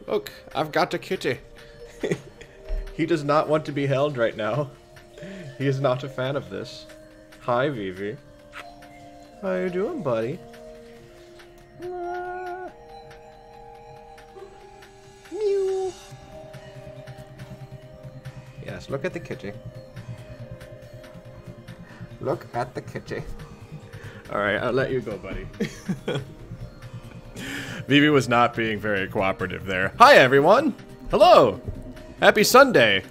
Look, I've got a kitty. He does not want to be held right now. He is not a fan of this. Hi, Vivi. How you doing, buddy? Mew. Yes, look at the kitty. Look at the kitty. Alright, I'll let you go, buddy. Vivi was not being very cooperative there. Hi, everyone! Hello! Happy Sunday!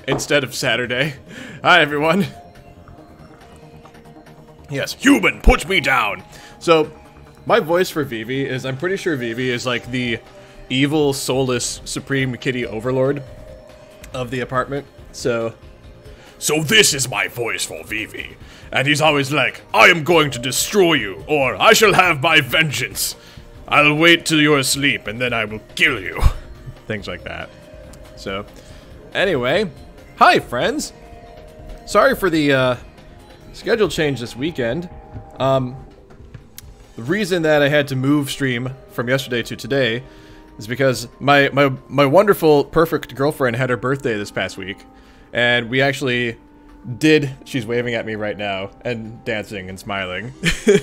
Instead of Saturday. Hi, everyone! Yes, human, put me down! So, my voice for Vivi is, I'm pretty sure Vivi is like the evil, soulless, supreme kitty overlord of the apartment. So this is my voice for Vivi. And he's always like, I am going to destroy you, or I shall have my vengeance. I'll wait till you're asleep, and then I will kill you. Things like that. So, anyway, hi, friends. Sorry for the, schedule change this weekend. The reason that I had to move stream from yesterday to today is because my wonderful, perfect girlfriend had her birthday this past week. And we actually did, she's waving at me right now, and dancing and smiling.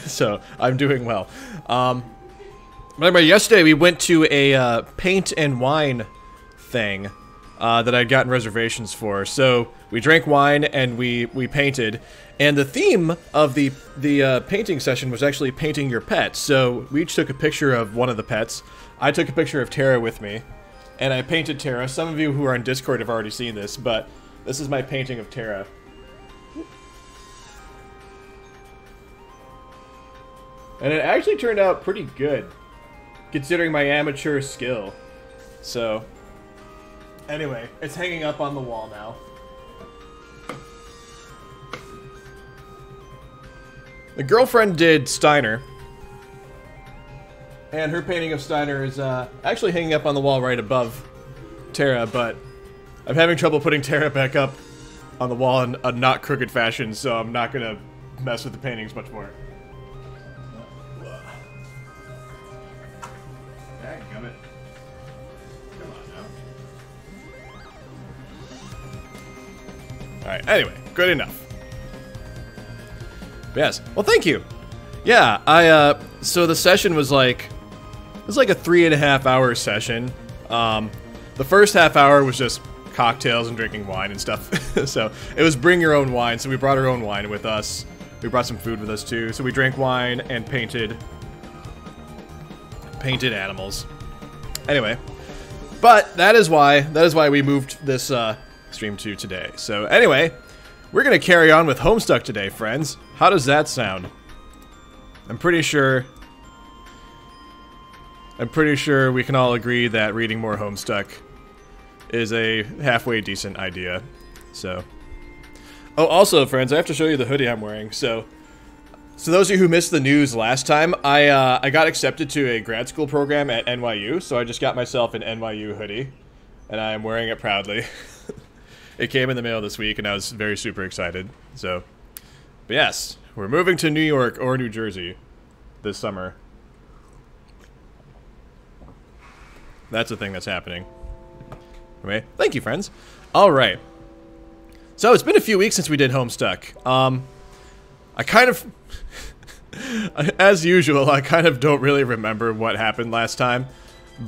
So, I'm doing well. Remember, yesterday we went to a paint and wine thing that I'd gotten reservations for. So, we drank wine and we painted. And the theme of the painting session was actually painting your pet. So, we each took a picture of one of the pets. I took a picture of Tara with me, and I painted Tara. Some of you who are on Discord have already seen this, but this is my painting of Tara. And it actually turned out pretty good, considering my amateur skill. So, anyway, it's hanging up on the wall now. The girlfriend did Steiner, and her painting of Steiner is actually hanging up on the wall right above Tara, but I'm having trouble putting Tara back up on the wall in a not crooked fashion, so I'm not gonna mess with the paintings much more. Dadgummit. Come on now. Alright, anyway, good enough. Yes, well thank you. Yeah, so the session was like, it was like a 3.5 hour session. The first half hour was just cocktails and drinking wine and stuff. So it was bring your own wine, so we brought our own wine with us. We brought some food with us too. So we drank wine and painted animals. Anyway, but that is why we moved this stream to today. So anyway, we're gonna carry on with Homestuck today, friends. How does that sound? I'm pretty sure we can all agree that reading more Homestuck is a halfway decent idea. So, oh, also, friends, I have to show you the hoodie I'm wearing. So those of you who missed the news last time, I got accepted to a grad school program at NYU. So I just got myself an NYU hoodie, and I am wearing it proudly. It came in the mail this week, and I was very super excited. So, but yes, we're moving to New York or New Jersey this summer. That's the thing that's happening. Okay, thank you, friends. All right. So it's been a few weeks since we did Homestuck. I kind of, as usual, I kind of don't really remember what happened last time,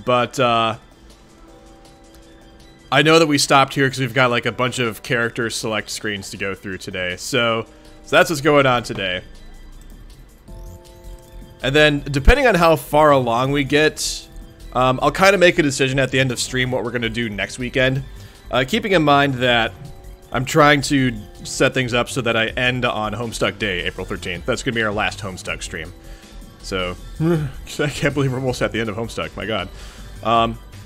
but I know that we stopped here because we've got like a bunch of character select screens to go through today. So that's what's going on today. And then, depending on how far along we get, I'll kind of make a decision at the end of stream what we're going to do next weekend. Keeping in mind that I'm trying to set things up so that I end on Homestuck Day, April 13th. That's going to be our last Homestuck stream. So, I can't believe we're almost at the end of Homestuck, my god.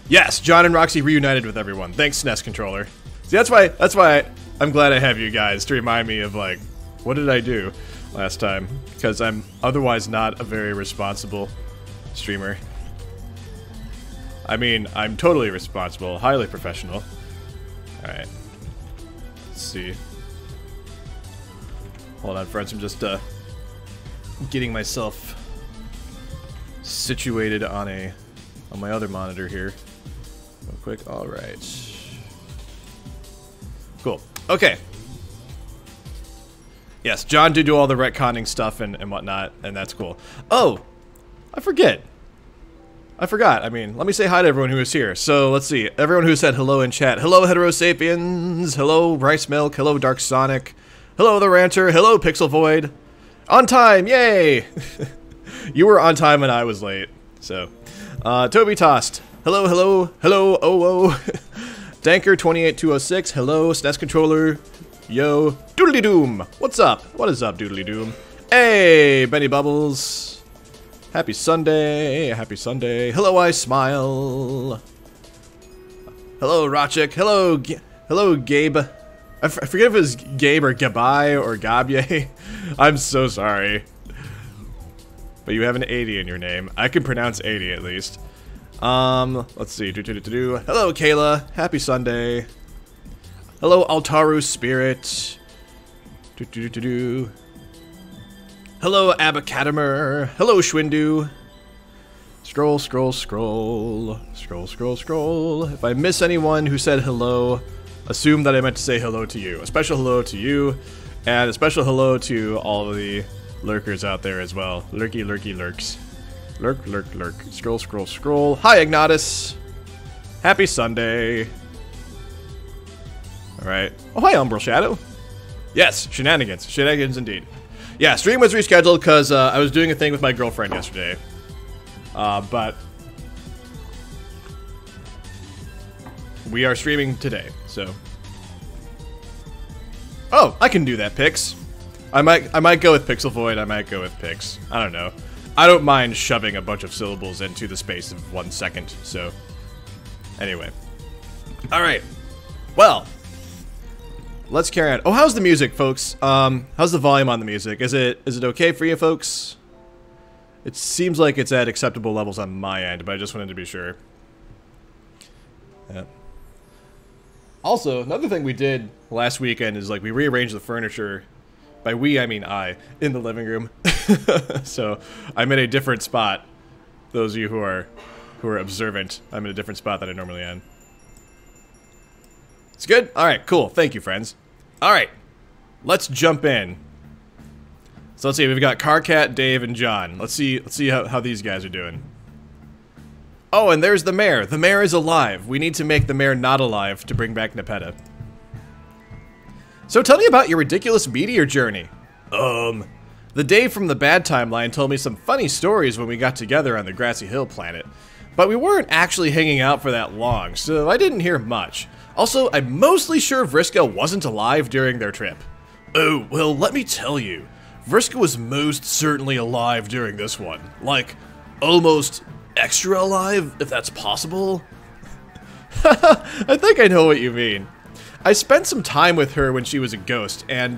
Yes, John and Roxy reunited with everyone. Thanks, SNES controller. See, that's why I'm glad I have you guys to remind me of, like, what did I do last time? Because I'm otherwise not a very responsible streamer. I mean, I'm totally responsible, highly professional. Alright. Let's see. Hold on, friends, I'm just, getting myself situated on my other monitor here. Real quick. All right. Cool. Okay. Yes, John did do all the retconning stuff and whatnot, and that's cool. Oh, I forgot. I mean, let me say hi to everyone who is here. So, let's see. Everyone who said hello in chat. Hello, Heterosapiens. Hello, Rice Milk. Hello, Dark Sonic. Hello, The Ranter. Hello, Pixel Void. On time, yay! You were on time and I was late. So, Toby Tossed. Hello, hello, hello, oh. Danker28206. Hello, SNES Controller. Yo, Doodly Doom. What's up? What is up, Doodly Doom? Hey, Benny Bubbles. Happy Sunday. Happy Sunday. Hello, I Smile. Hello, Rochik. Hello, Gabe. I forget if it was Gabe or Gabai or Gabye. I'm so sorry. But you have an 80 in your name. I can pronounce 80 at least. Let's see. Hello, Kayla. Happy Sunday. Hello, Altaru Spirit. Hello, Abacadamer. Hello, Schwindu. Scroll. If I miss anyone who said hello, assume that I meant to say hello to you. A special hello to you, and a special hello to all of the lurkers out there as well. Lurky lurks. Lurk. Scroll. Hi, Ignatus. Happy Sunday. Alright. Oh, hi, Umbral Shadow. Yes, shenanigans. Shenanigans indeed. Yeah, stream was rescheduled because I was doing a thing with my girlfriend yesterday. But we are streaming today, so. Oh, I can do that, Pix. I might go with Pixel Void, I might go with Pix. I don't know. I don't mind shoving a bunch of syllables into the space of 1 second, so. Anyway. Alright. Well. Let's carry on. Oh, how's the music, folks? How's the volume on the music? Is it okay for you folks? It seems like it's at acceptable levels on my end, but I just wanted to be sure. Yeah. Also, another thing we did last weekend is like we rearranged the furniture. By we, I mean I, in the living room. So I'm in a different spot. Those of you who are observant, I'm in a different spot than I normally am. It's good? Alright, cool. Thank you, friends. Alright. Let's jump in. So let's see, we've got Karkat, Dave, and John. Let's see how these guys are doing. Oh, and there's the mayor. The mayor is alive. We need to make the mayor not alive to bring back Nepeta. So tell me about your ridiculous meteor journey. The Dave from the bad timeline told me some funny stories when we got together on the Grassy Hill planet. But we weren't actually hanging out for that long, so I didn't hear much. Also, I'm mostly sure Vriska wasn't alive during their trip. Oh, well, let me tell you. Vriska was most certainly alive during this one. Like, almost extra alive, if that's possible. I think I know what you mean. I spent some time with her when she was a ghost, and,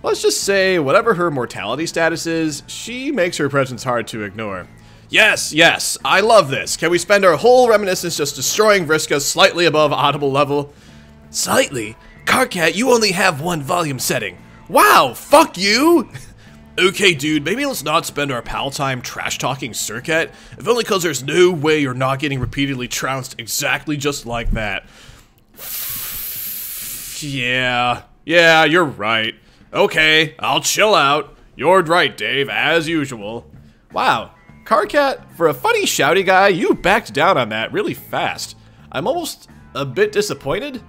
let's just say, whatever her mortality status is, she makes her presence hard to ignore. Yes, I love this. Can we spend our whole reminiscence just destroying Vriska slightly above audible level? Slightly? Karkat, you only have one volume setting. Wow, fuck you! Okay, dude, maybe let's not spend our pal time trash-talking Circuit, if only cause there's no way you're not getting repeatedly trounced exactly just like that. Yeah, you're right. Okay, I'll chill out. You're right, Dave, as usual. Wow. Karkat, for a funny shouty guy, you backed down on that really fast. I'm almost a bit disappointed.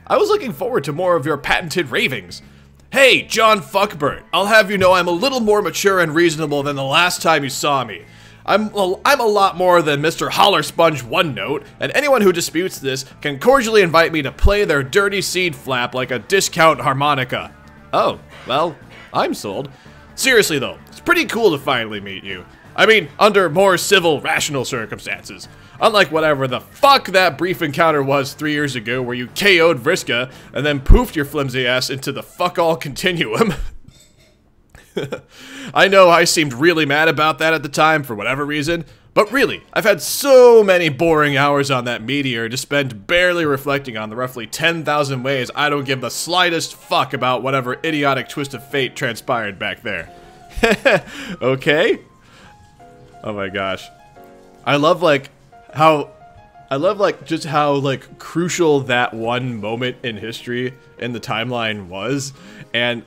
I was looking forward to more of your patented ravings. Hey, John Fuckbert, I'll have you know I'm a little more mature and reasonable than the last time you saw me. I'm a lot more than Mr. Holler Sponge One Note, and anyone who disputes this can cordially invite me to play their dirty seed flap like a discount harmonica. Oh, well, I'm sold. Seriously though, it's pretty cool to finally meet you. I mean, under more civil, rational circumstances. Unlike whatever the fuck that brief encounter was 3 years ago where you KO'd Vriska and then poofed your flimsy ass into the fuck-all continuum. I know I seemed really mad about that at the time for whatever reason, but really, I've had so many boring hours on that meteor to spend barely reflecting on the roughly 10,000 ways I don't give the slightest fuck about whatever idiotic twist of fate transpired back there. Okay? Oh my gosh. I love like how just how like crucial that one moment in history in the timeline was, and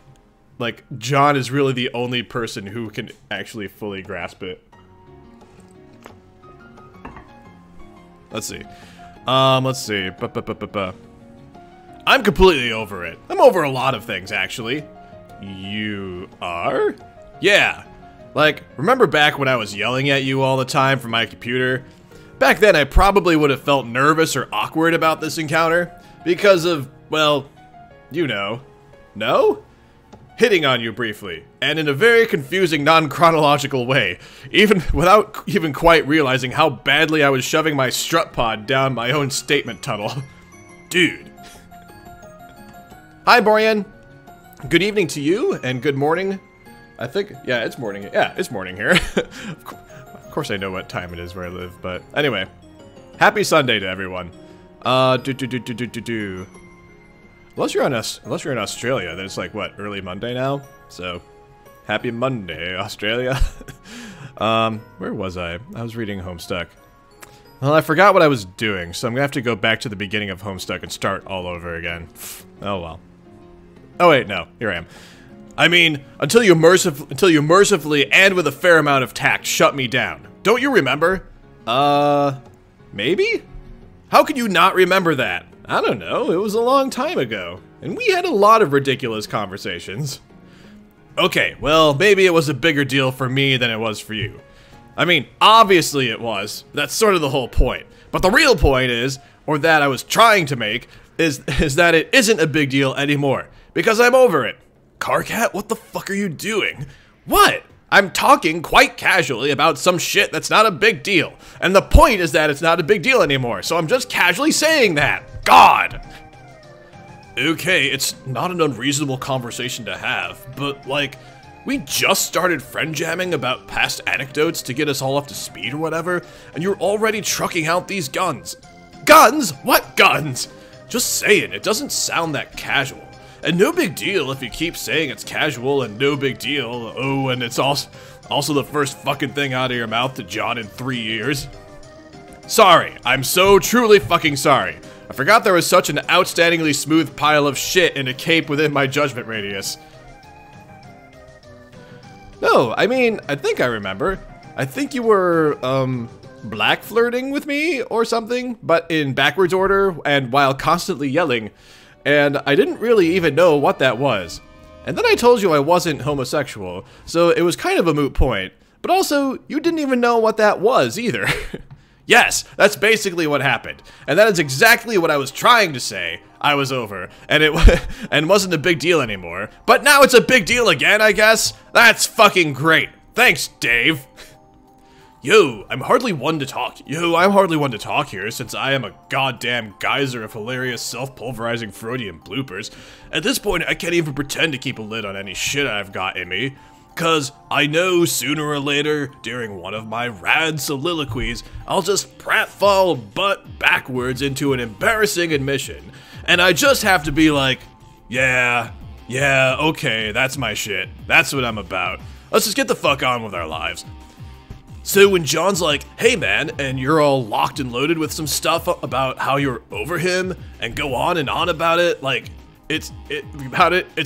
like John is really the only person who can actually fully grasp it. Let's see. Let's see. I'm completely over it. I'm over a lot of things, actually. You are? Yeah. Like, remember back when I was yelling at you all the time from my computer? Back then, I probably would have felt nervous or awkward about this encounter because of, well, you know. No? Hitting on you briefly, and in a very confusing, non-chronological way, even without even quite realizing how badly I was shoving my strut pod down my own statement tunnel. Dude. Hi, Borean. Good evening to you, and good morning. I think, yeah, it's morning. Yeah, it's morning here. Of course I know what time it is where I live, but anyway. Happy Sunday to everyone. Unless you're in Australia, then it's like, what, early Monday now? So, happy Monday, Australia. Where was I? I was reading Homestuck. Well, I forgot what I was doing, so I'm gonna have to go back to the beginning of Homestuck and start all over again. Oh well. Oh wait, no, here I am. I mean, until you mercifully and with a fair amount of tact shut me down. Don't you remember? Maybe? How could you not remember that? I don't know, it was a long time ago, and we had a lot of ridiculous conversations. Okay, well, maybe it was a bigger deal for me than it was for you. I mean, obviously it was. That's sort of the whole point. But the real point is, or that I was trying to make, is that it isn't a big deal anymore, because I'm over it. Karkat, what the fuck are you doing? What? I'm talking quite casually about some shit that's not a big deal. And the point is that it's not a big deal anymore, so I'm just casually saying that. God! Okay, it's not an unreasonable conversation to have, but like, we just started friend jamming about past anecdotes to get us all up to speed or whatever, and you're already trucking out these guns. Guns? What guns? Just saying, it doesn't sound that casual. And no big deal if you keep saying it's casual, and no big deal, oh, and it's also the first fucking thing out of your mouth to John in 3 years. Sorry, I'm so truly fucking sorry. I forgot there was such an outstandingly smooth pile of shit in a cape within my judgment radius. No, I mean, I think I remember. I think you were, black flirting with me or something, but in backwards order and while constantly yelling. And I didn't really even know what that was. And then I told you I wasn't homosexual, so it was kind of a moot point. But also, you didn't even know what that was either. Yes, that's basically what happened. And that is exactly what I was trying to say. I was over, and it wasn't a big deal anymore. But now it's a big deal again, I guess? That's fucking great. Thanks, Dave. I'm hardly one to talk here since I am a goddamn geyser of hilarious self-pulverizing Freudian bloopers. At this point, I can't even pretend to keep a lid on any shit I've got in me. Cause I know sooner or later, during one of my rad soliloquies, I'll just pratfall butt backwards into an embarrassing admission. And I just have to be like, yeah, okay, that's my shit. That's what I'm about. Let's just get the fuck on with our lives. So when John's like, hey man, and you're all locked and loaded with some stuff about how you're over him, and go on and on about it, like, it's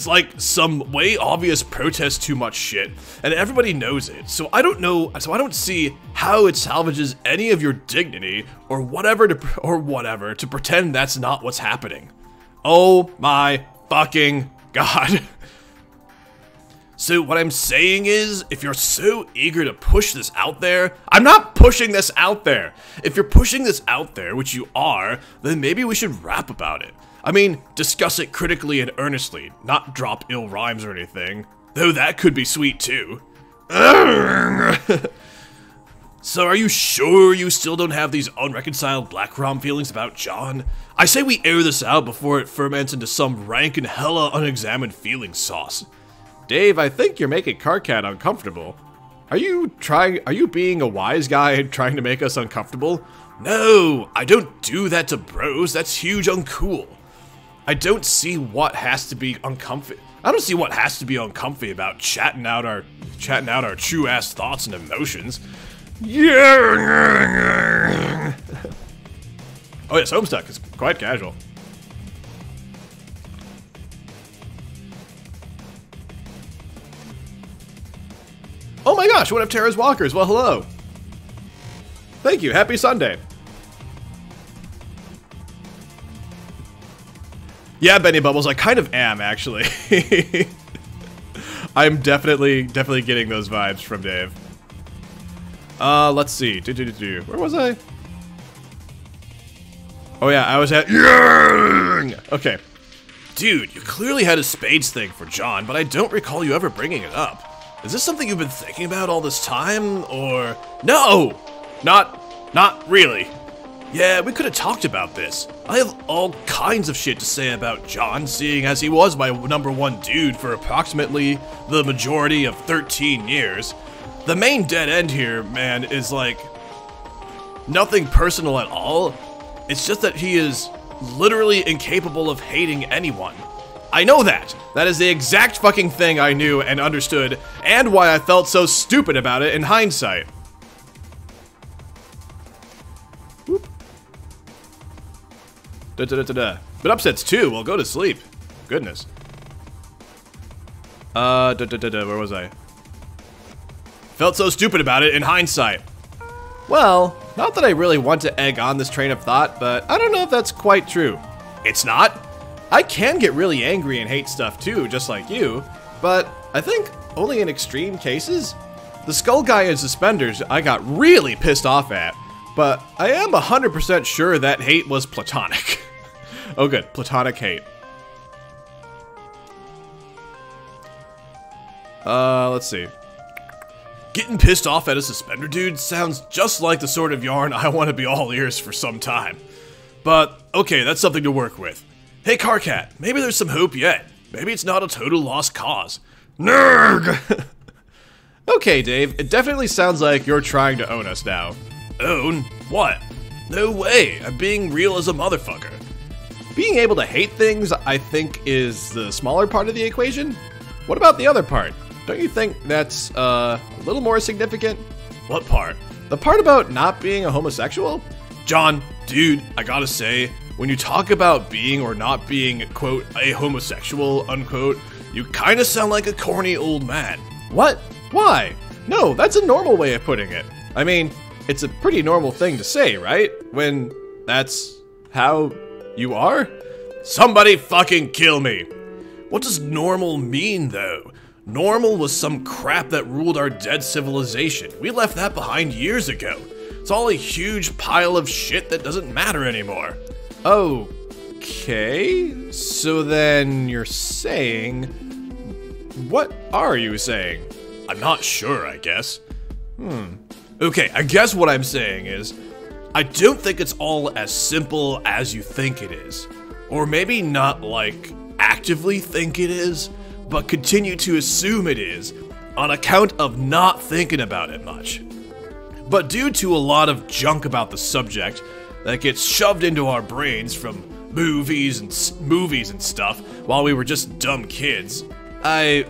like some way obvious protest too much shit, and everybody knows it, so I don't see how it salvages any of your dignity, or whatever to pretend that's not what's happening. Oh my fucking god. So what I'm saying is, if you're so eager to push this out there, I'm not pushing this out there. If you're pushing this out there, which you are, then maybe we should rap about it. I mean, discuss it critically and earnestly, not drop ill rhymes or anything. Though that could be sweet too. So are you sure you still don't have these unreconciled black rom feelings about John? I say we air this out before it ferments into some rank and hella unexamined feeling sauce. Dave, I think you're making Karkat uncomfortable. Are you being a wise guy and trying to make us uncomfortable? No, I don't do that to bros, that's huge uncool. I don't see what has to be uncomfy. about chatting out our true ass thoughts and emotions. Yeah. Oh yes, Homestuck is quite casual. Oh my gosh, one of Tara's walkers. Well, hello. Thank you. Happy Sunday. Yeah, Benny Bubbles, I kind of am, actually. I'm definitely getting those vibes from Dave. Let's see. Where was I? Oh yeah, I was at... Okay. Dude, you clearly had a spades thing for John, but I don't recall you ever bringing it up. Is this something you've been thinking about all this time, or... No! Not really. Yeah, we could have talked about this. I have all kinds of shit to say about John, seeing as he was my #1 dude for approximately the majority of 13 years. The main dead end here, man, is like nothing personal at all. It's just that he is literally incapable of hating anyone. I know that. That is the exact fucking thing I knew and understood, and why I felt so stupid about it in hindsight. Whoop. But upsets too. Well, go to sleep. Goodness. Where was I? Felt so stupid about it in hindsight. Well, not that I really want to egg on this train of thought, but I don't know if that's quite true. It's not? I can get really angry and hate stuff too, just like you, but I think only in extreme cases. The skull guy in suspenders I got really pissed off at, but I am 100% sure that hate was platonic. Oh good, platonic hate. Let's see. Getting pissed off at a suspender dude sounds just like the sort of yarn I want to be all ears for some time. But, okay, that's something to work with. Hey Karkat, maybe there's some hope yet. Maybe it's not a total lost cause. Nerd! Okay, Dave, it definitely sounds like you're trying to own us now. Own? What? No way, I'm being real as a motherfucker. Being able to hate things, I think, is the smaller part of the equation. What about the other part? Don't you think that's, a little more significant? What part? The part about not being a homosexual? John, dude, I gotta say, when you talk about being or not being, quote, a homosexual, unquote, you kinda sound like a corny old man. What? Why? No, that's a normal way of putting it. I mean, it's a pretty normal thing to say, right? When that's how you are? Somebody fucking kill me! What does normal mean, though? Normal was some crap that ruled our dead civilization. We left that behind years ago. It's all a huge pile of shit that doesn't matter anymore. Okay, so then you're saying... What are you saying? I'm not sure, I guess. Okay, I guess what I'm saying is, I don't think it's all as simple as you think it is. Or maybe not, like, actively think it is, but continue to assume it is, on account of not thinking about it much. But due to a lot of junk about the subject that gets shoved into our brains from movies and stuff while we were just dumb kids, I'm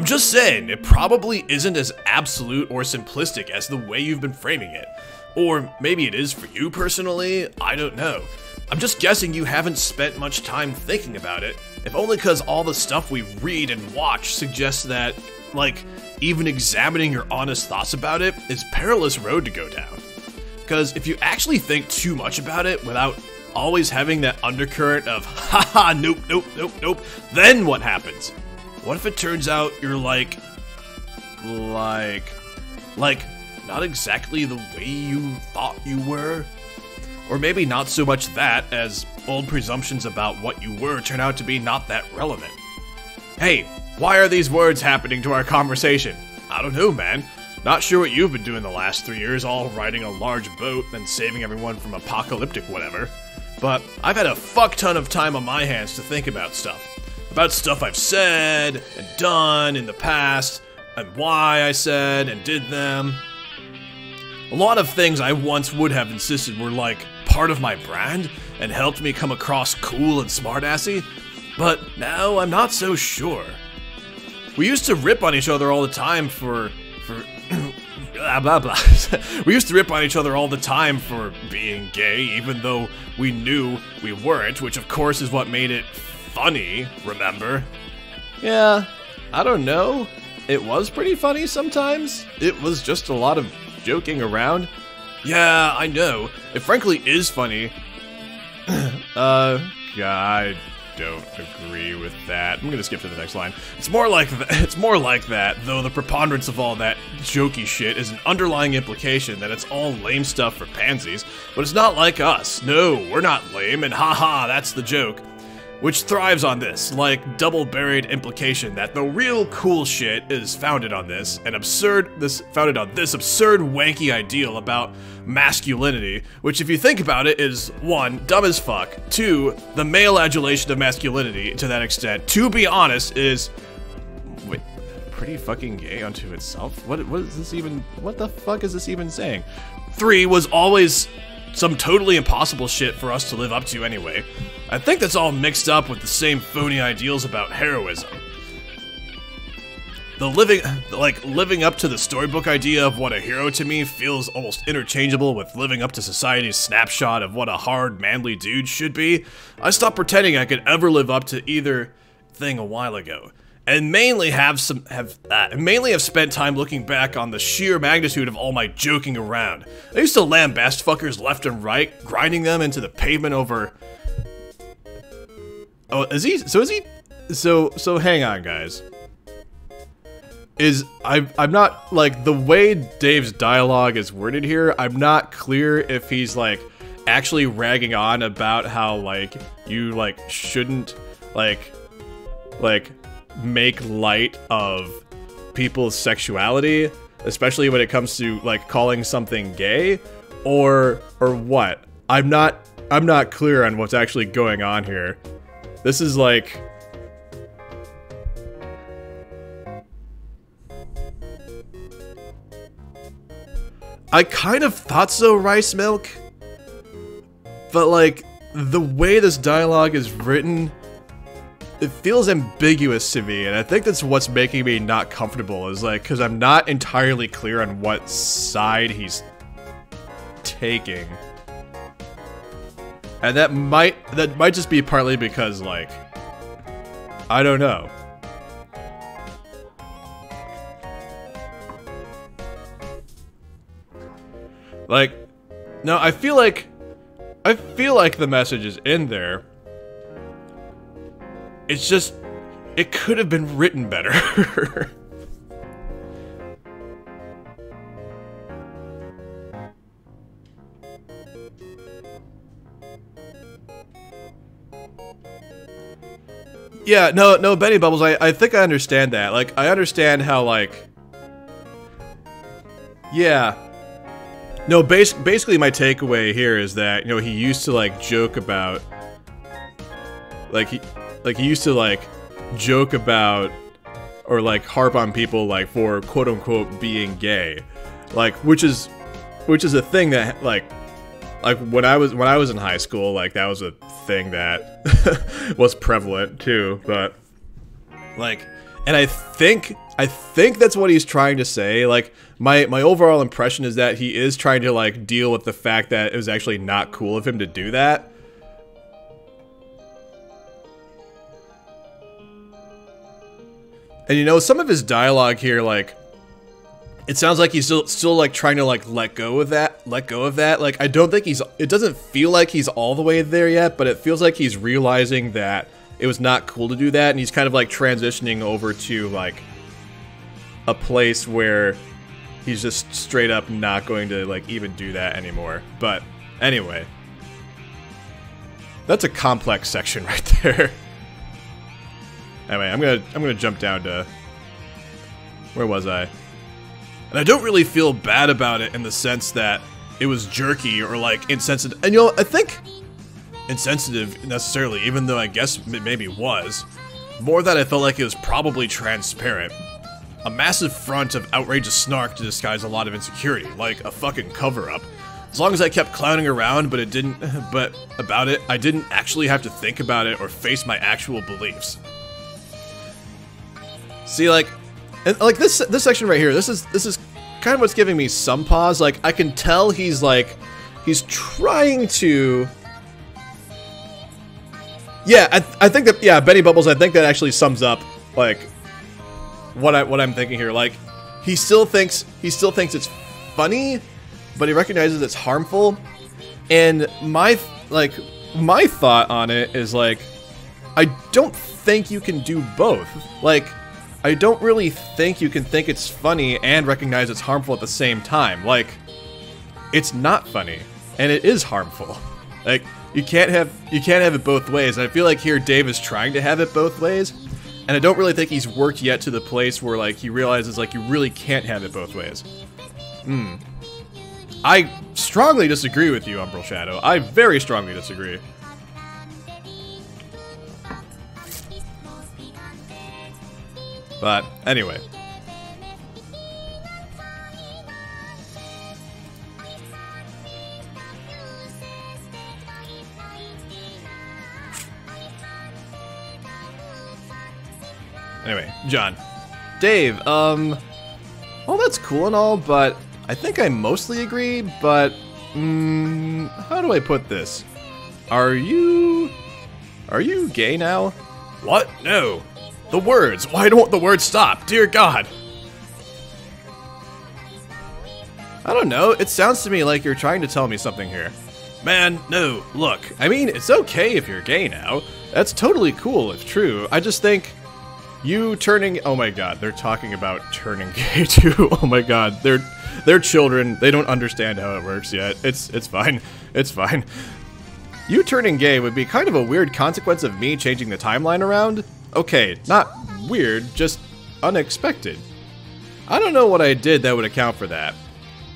just saying, it probably isn't as absolute or simplistic as the way you've been framing it. Or maybe it is for you personally, I don't know. I'm just guessing you haven't spent much time thinking about it, if only because all the stuff we read and watch suggests that, like, even examining your honest thoughts about it is a perilous road to go down. Because if you actually think too much about it without always having that undercurrent of, haha, nope, then what happens? What if it turns out you're like, not exactly the way you thought you were? Or maybe not so much that, as old presumptions about what you were turn out to be not that relevant. Hey, why are these words happening to our conversation? I don't know, man. Not sure what you've been doing the last 3 years, all riding a large boat and saving everyone from apocalyptic whatever. But I've had a fuck ton of time on my hands to think about stuff. About stuff I've said and done in the past, and why I said and did them. A lot of things I once would have insisted were like part of my brand and helped me come across cool and smartassy, but now I'm not so sure. We used to rip on each other all the time for blah blah blah. We used to rip on each other all the time for being gay, even though we knew we weren't, which of course is what made it funny, remember? Yeah, I don't know. It was pretty funny sometimes. It was just a lot of joking around. Yeah, I know. It frankly is funny. I don't agree with that. I'm gonna skip to the next line. It's more like that, though the preponderance of all that jokey shit is an underlying implication that it's all lame stuff for pansies, but it's not like us. No, we're not lame, and haha, that's the joke. Which thrives on this, like double-buried implication that the real cool shit is founded on this absurd wanky ideal about masculinity, which if you think about it is 1, dumb as fuck, 2, the male adulation of masculinity to that extent, to be honest, is wait, pretty fucking gay unto itself? What is this even, what the fuck is this even saying? 3 was always some totally impossible shit for us to live up to anyway. I think that's all mixed up with the same phony ideals about heroism. Living up to the storybook idea of what a hero to me feels almost interchangeable with living up to society's snapshot of what a hard, manly dude should be. I stopped pretending I could ever live up to either thing a while ago, and mainly have spent time looking back on the sheer magnitude of all my joking around. I used to lambast fuckers left and right, grinding them into the pavement over. Oh, so hang on, guys. I'm not, like, the way Dave's dialogue is worded here, I'm not clear if he's, like, actually ragging on about how, like, you, like, shouldn't, like, make light of people's sexuality, especially when it comes to, like, calling something gay, or what. I'm not clear on what's actually going on here. This is like... I kind of thought so, Rice Milk. But, like, the way this dialogue is written, it feels ambiguous to me, and I think that's what's making me not comfortable, is, like, because I'm not entirely clear on what side he's taking. And that might just be partly because, like, I don't know. Like, no, I feel like the message is in there. It's just, it could have been written better. Yeah, no, Benny Bubbles, I think I understand that. Like, I understand how, like... Yeah. No, basically my takeaway here is that, you know, he used to, like, joke about... He used to, like, joke about... Or, like, harp on people, like, for quote-unquote being gay. Like, which is a thing that, like, when I was in high school, like, that was a thing that was prevalent too, but like, and I think that's what he's trying to say. Like, my overall impression is that he is trying to, like, deal with the fact that it was actually not cool of him to do that. And, you know, some of his dialogue here, like, it sounds like he's still like trying to, like, let go of that. Like, I don't think it doesn't feel like he's all the way there yet, but it feels like he's realizing that it was not cool to do that, and he's kind of, like, transitioning over to, like, a place where he's just straight up not going to, like, even do that anymore. But anyway, that's a complex section right there. Anyway, I'm gonna jump down to, where was I? And I don't really feel bad about it in the sense that it was jerky or, like, insensitive. And, you know, I think insensitive necessarily, even though I guess it maybe was. More that I felt like it was probably transparent. A massive front of outrageous snark to disguise a lot of insecurity, like a fucking cover-up. As long as I kept clowning around, but I didn't actually have to think about it or face my actual beliefs. See, like, and, like, this section right here, this is kind of what's giving me some pause. Like, I can tell he's like, he's trying to... Yeah, I think that, yeah, Benny Bubbles, I think that actually sums up, like, what I'm thinking here. Like, he still thinks it's funny, but he recognizes it's harmful. And my thought on it is, like, I don't think you can do both. Like, I don't really think you can think it's funny and recognize it's harmful at the same time. Like, it's not funny, and it is harmful. Like, you can't have it both ways. And I feel like here Dave is trying to have it both ways, and I don't really think he's worked yet to the place where, like, he realizes, like, you really can't have it both ways. I strongly disagree with you, Umbral Shadow. I very strongly disagree. But, anyway. Anyway, John. Dave, well, that's cool and all, but I think I mostly agree, but, how do I put this? Are you gay now? What? No. The words! Why don't the words stop? Dear God! I don't know, it sounds to me like you're trying to tell me something here. Man, no, look, I mean, it's okay if you're gay now. That's totally cool if true. I just think you turning... Oh my God, they're talking about turning gay too. Oh my God, they're children. They don't understand how it works yet. It's fine. It's fine. You turning gay would be kind of a weird consequence of me changing the timeline around. Okay, not weird, just unexpected. I don't know what I did that would account for that.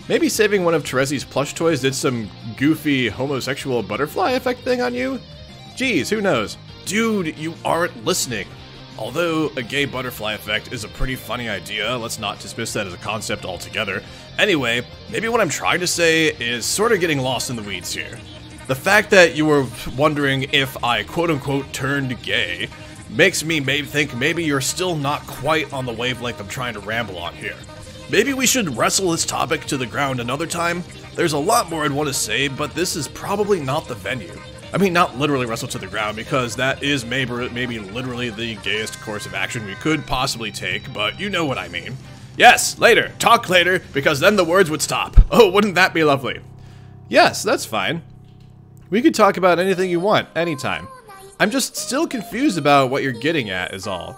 Maybe saving one of Terezi's plush toys did some goofy homosexual butterfly effect thing on you? Geez, who knows? Dude, you aren't listening. Although a gay butterfly effect is a pretty funny idea, let's not dismiss that as a concept altogether. Anyway, maybe what I'm trying to say is sort of getting lost in the weeds here. The fact that you were wondering if I quote-unquote turned gay makes me think maybe you're still not quite on the wavelength I'm trying to ramble on here. Maybe we should wrestle this topic to the ground another time? There's a lot more I'd want to say, but this is probably not the venue. I mean, not literally wrestle to the ground, because that is maybe literally the gayest course of action we could possibly take, but you know what I mean. Yes, later. Talk later, because then the words would stop. Oh, wouldn't that be lovely? Yes, that's fine. We could talk about anything you want, anytime. I'm just still confused about what you're getting at, is all.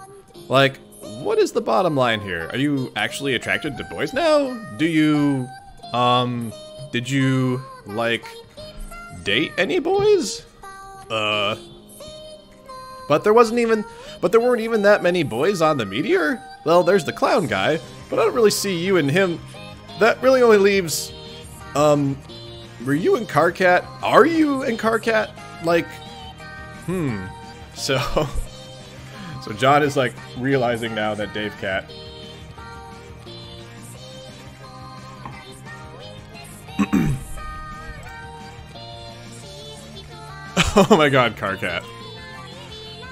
Like, what is the bottom line here? Are you actually attracted to boys now? Do you, did you, like, date any boys? But there weren't even that many boys on the Meteor? Well, there's the clown guy, but I don't really see you and him. That really only leaves, were you and Karkat? Are you and Karkat? Like, So John is like realizing now that Dave Cat. Oh my God, Karkat.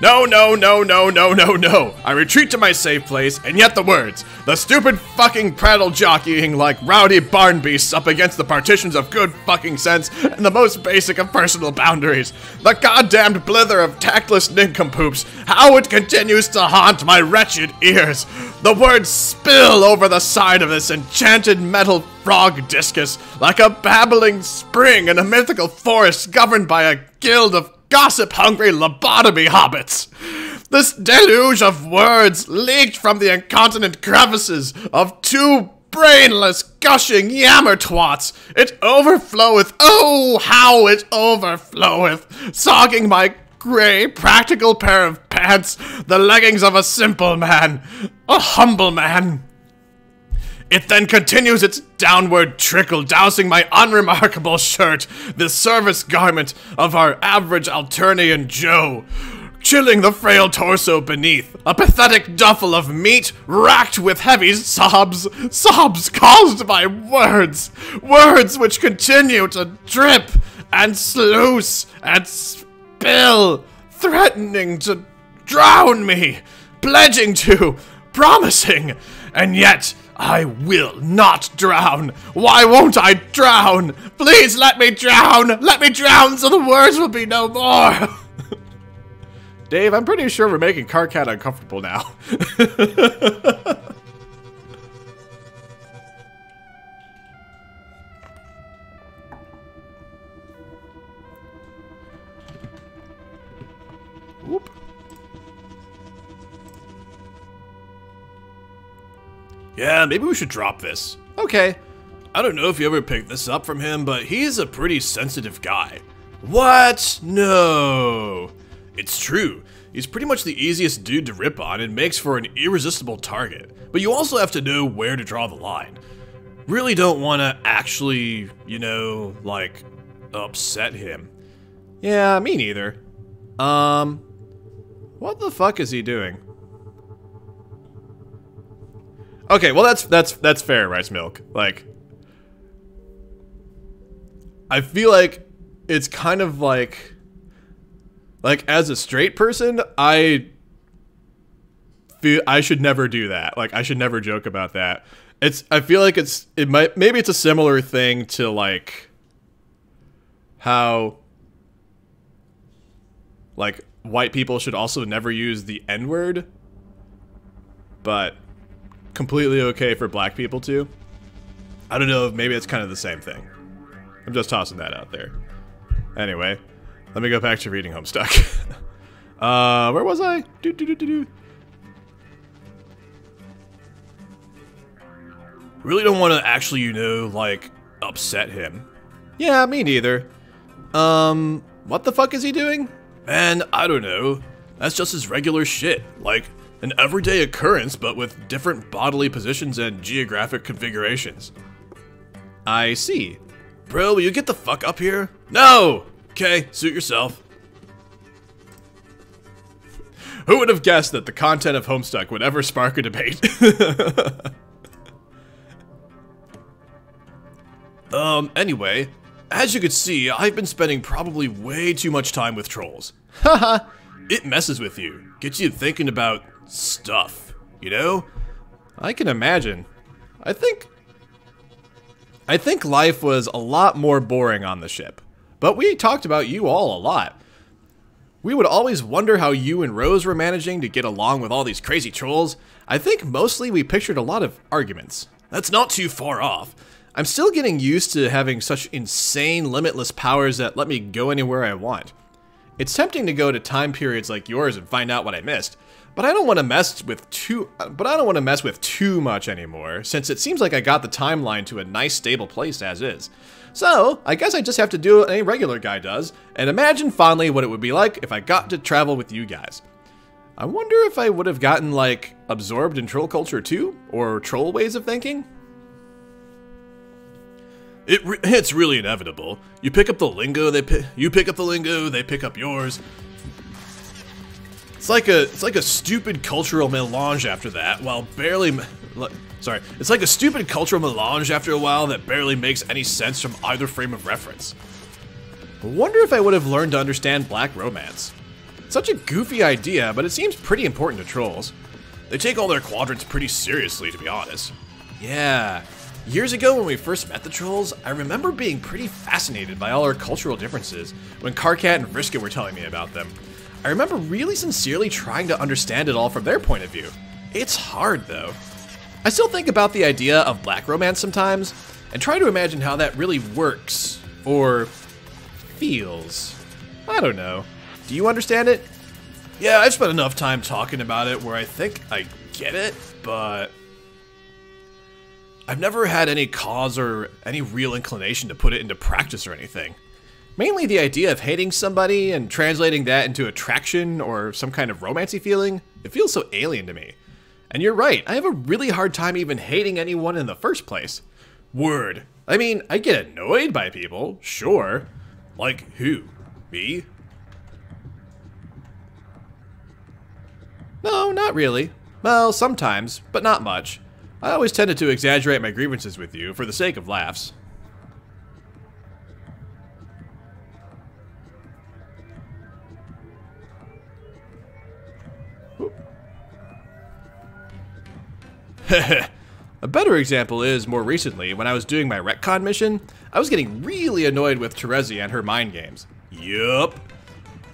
No, no, no, no, no, no, no. I retreat to my safe place, and yet the words. The stupid fucking prattle jockeying like rowdy barn beasts up against the partitions of good fucking sense and the most basic of personal boundaries. The goddamned blither of tactless nincompoops. How it continues to haunt my wretched ears. The words spill over the side of this enchanted metal frog discus like a babbling spring in a mythical forest governed by a guild of gossip-hungry lobotomy hobbits. This deluge of words leaked from the incontinent crevices of two brainless, gushing yammer twats. It overfloweth, oh, how it overfloweth, sogging my gray, practical pair of pants, the leggings of a simple man, a humble man. It then continues its downward trickle, dousing my unremarkable shirt, the service garment of our average Alternian Joe, chilling the frail torso beneath, a pathetic duffel of meat racked with heavy sobs caused by words which continue to drip and sluice and spill, threatening to drown me, pledging to, promising, and yet I will not drown! Why won't I drown? Please let me drown! Let me drown so the words will be no more! Dave, I'm pretty sure we're making Karkat uncomfortable now. Whoop. Yeah, maybe we should drop this. Okay. I don't know if you ever picked this up from him, but he's a pretty sensitive guy. What? No. It's true. He's pretty much the easiest dude to rip on and makes for an irresistible target. But you also have to know where to draw the line. Really don't want to actually, you know, like, upset him. Yeah, me neither. What the fuck is he doing? Okay, well that's fair, Rice Milk. Like, I feel like it's kind of like as a straight person, I feel I should never do that. Like, I should never joke about that. I feel like maybe it's a similar thing to like how like white people should also never use the N-word, but completely okay for black people to. I don't know if maybe it's kind of the same thing. I'm just tossing that out there. Anyway, let me go back to reading Homestuck. Where was I? Really don't want to actually, you know, like, upset him. Yeah, me neither. What the fuck is he doing? Man, I don't know. That's just his regular shit. Like, an everyday occurrence, but with different bodily positions and geographic configurations. I see. Bro, will you get the fuck up here? No! Okay, suit yourself. Who would have guessed that the content of Homestuck would ever spark a debate? Anyway, as you can see, I've been spending probably way too much time with trolls. Haha, it messes with you, gets you thinking about stuff, you know? I can imagine. I think life was a lot more boring on the ship, but we talked about you all a lot. We would always wonder how you and Rose were managing to get along with all these crazy trolls. I think mostly we pictured a lot of arguments. That's not too far off. I'm still getting used to having such insane, limitless powers that let me go anywhere I want. It's tempting to go to time periods like yours and find out what I missed, but I don't want to mess with too much anymore, since it seems like I got the timeline to a nice, stable place as is. So, I guess I just have to do what any regular guy does, and imagine fondly what it would be like if I got to travel with you guys. I wonder if I would have gotten, like, absorbed in troll culture too? Or troll ways of thinking? It's really inevitable. You pick up the lingo, you pick up the lingo, they pick up yours. It's like a stupid cultural melange after that, it's like a stupid cultural melange after a while that barely makes any sense from either frame of reference. I wonder if I would have learned to understand black romance. Such a goofy idea, but it seems pretty important to trolls. They take all their quadrants pretty seriously, to be honest. Yeah. Years ago when we first met the trolls, I remember being pretty fascinated by all our cultural differences when Karkat and Vriska were telling me about them. I remember really sincerely trying to understand it all from their point of view. It's hard though. I still think about the idea of black romance sometimes, and try to imagine how that really works, or feels. I don't know. Do you understand it? Yeah, I've spent enough time talking about it where I think I get it, but I've never had any cause or any real inclination to put it into practice or anything. Mainly the idea of hating somebody and translating that into attraction or some kind of romancy feeling, it feels so alien to me. And you're right, I have a really hard time even hating anyone in the first place. Word. I mean, I get annoyed by people, sure. Like who? Me? No, not really. Well, sometimes, but not much. I always tended to exaggerate my grievances with you for the sake of laughs. A better example is, more recently, when I was doing my retcon mission, I was getting really annoyed with Terezi and her mind games. Yup.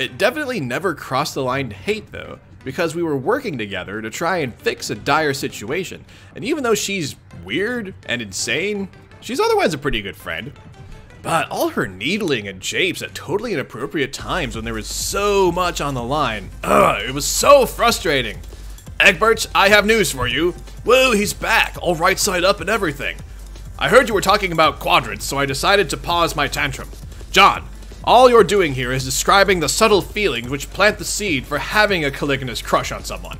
It definitely never crossed the line to hate, though, because we were working together to try and fix a dire situation, and even though she's weird and insane, she's otherwise a pretty good friend. But all her needling and japes at totally inappropriate times when there was so much on the line, it was so frustrating. Egbert, I have news for you. Whoa, he's back, all right side up and everything. I heard you were talking about quadrants, so I decided to pause my tantrum. John, all you're doing here is describing the subtle feelings which plant the seed for having a caliginous crush on someone.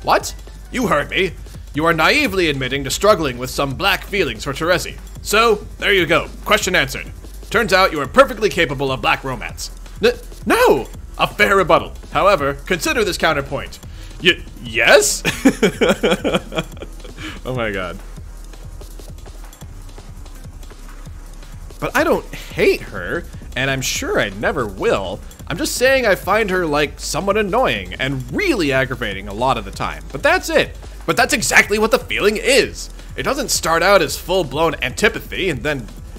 What? You heard me. You are naively admitting to struggling with some black feelings for Terezi. So, there you go. Question answered. Turns out you are perfectly capable of black romance. No! A fair rebuttal. However, consider this counterpoint. Yes? Oh my god. But I don't hate her, and I'm sure I never will. I'm just saying I find her, like, somewhat annoying and really aggravating a lot of the time. But that's it. But that's exactly what the feeling is. It doesn't start out as full-blown antipathy, and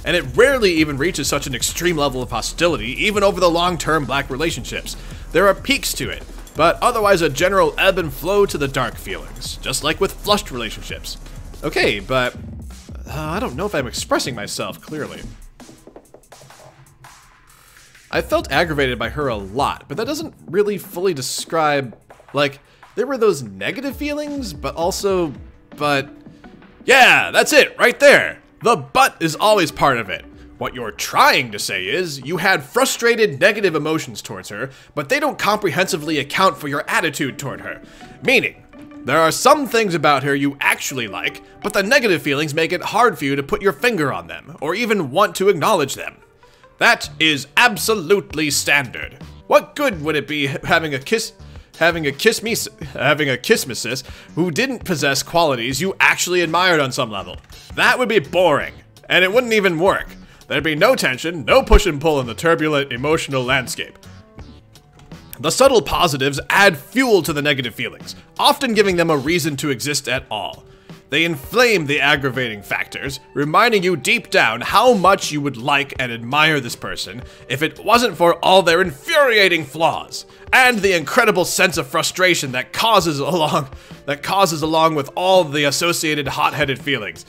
it rarely even reaches such an extreme level of hostility, even over the long-term black relationships. There are peaks to it, but otherwise a general ebb and flow to the dark feelings, just like with flushed relationships. Okay, but I don't know if I'm expressing myself clearly. I felt aggravated by her a lot, but that doesn't really fully describe, like, there were those negative feelings, but yeah, that's it, right there. The but is always part of it. What you're trying to say is, you had frustrated negative emotions towards her, but they don't comprehensively account for your attitude toward her. Meaning, there are some things about her you actually like, but the negative feelings make it hard for you to put your finger on them, or even want to acknowledge them. That is absolutely standard. What good would it be having a kismesis who didn't possess qualities you actually admired on some level? That would be boring, and it wouldn't even work. There'd be no tension, no push and pull in the turbulent emotional landscape. The subtle positives add fuel to the negative feelings, often giving them a reason to exist at all. They inflame the aggravating factors, reminding you deep down how much you would like and admire this person if it wasn't for all their infuriating flaws, and the incredible sense of frustration that causes along with all the associated hot-headed feelings.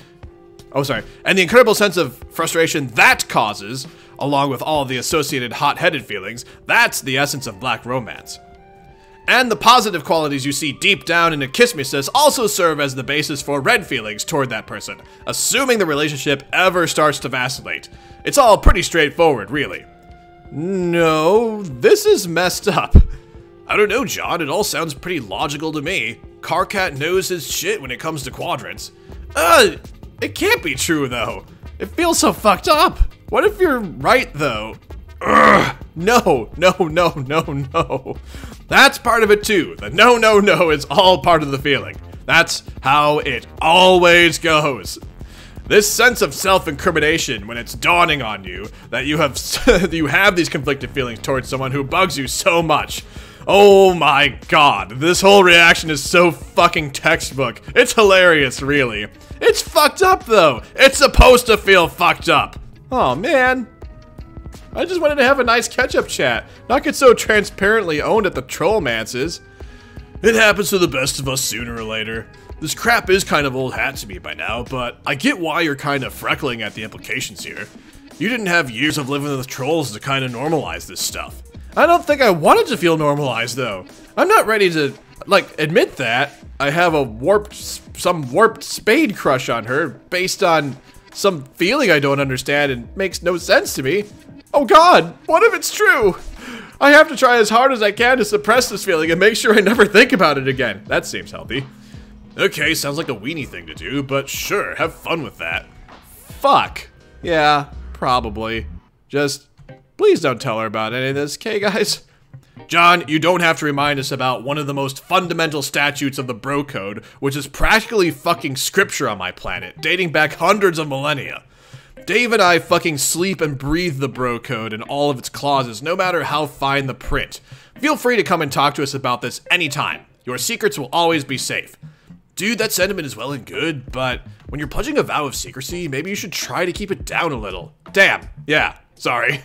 And the incredible sense of frustration that causes, along with all the associated hot-headed feelings, that's the essence of black romance. And the positive qualities you see deep down in a kismesis also serve as the basis for red feelings toward that person, assuming the relationship ever starts to vacillate. It's all pretty straightforward, really. No, this is messed up. I don't know, John, it all sounds pretty logical to me. Karkat knows his shit when it comes to quadrants. It can't be true, though. It feels so fucked up. What if you're right, though? Ugh. No. That's part of it too. The no is all part of the feeling. That's how it always goes. This sense of self-incrimination when it's dawning on you that you have these conflicted feelings towards someone who bugs you so much. Oh my god, this whole reaction is so fucking textbook. It's hilarious, really. It's fucked up though. It's supposed to feel fucked up. Oh man. I just wanted to have a nice catch-up chat, not get so transparently owned at the trollmances. It happens to the best of us sooner or later. This crap is kind of old hat to me by now, but I get why you're kind of freckling at the implications here. You didn't have years of living with trolls to kind of normalize this stuff. I don't think I wanted to feel normalized, though. I'm not ready to, like, admit that. I have some warped spade crush on her based on some feeling I don't understand and makes no sense to me. Oh god, what if it's true? I have to try as hard as I can to suppress this feeling and make sure I never think about it again. That seems healthy. Okay, sounds like a weenie thing to do, but sure, have fun with that. Fuck. Yeah, probably. Just, please don't tell her about any of this, okay guys? John, you don't have to remind us about one of the most fundamental statutes of the bro code, which is practically fucking scripture on my planet, dating back hundreds of millennia. Dave and I fucking sleep and breathe the bro code and all of its clauses, no matter how fine the print. Feel free to come and talk to us about this anytime. Your secrets will always be safe. Dude, that sentiment is well and good, but when you're pledging a vow of secrecy, maybe you should try to keep it down a little. Damn, yeah, sorry.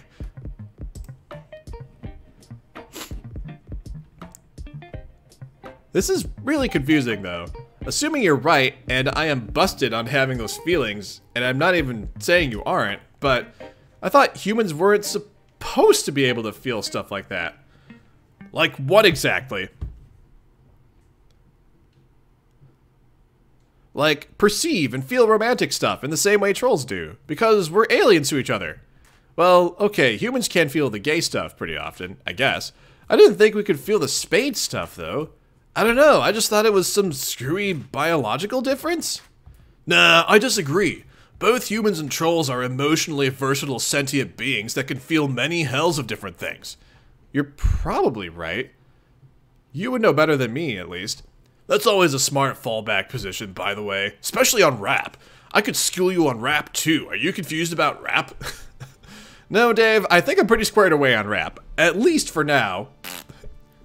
This is really confusing though. Assuming you're right, and I am busted on having those feelings, and I'm not even saying you aren't, but I thought humans weren't supposed to be able to feel stuff like that. Like what exactly? Like, perceive and feel romantic stuff in the same way trolls do, because we're aliens to each other. Well, okay, humans can feel the gay stuff pretty often, I guess. I didn't think we could feel the spade stuff, though. I don't know, I just thought it was some screwy biological difference? Nah, I disagree. Both humans and trolls are emotionally versatile sentient beings that can feel many hells of different things. You're probably right. You would know better than me, at least. That's always a smart fallback position, by the way, especially on rap. I could school you on rap, too. Are you confused about rap? No, Dave, I think I'm pretty squared away on rap, at least for now.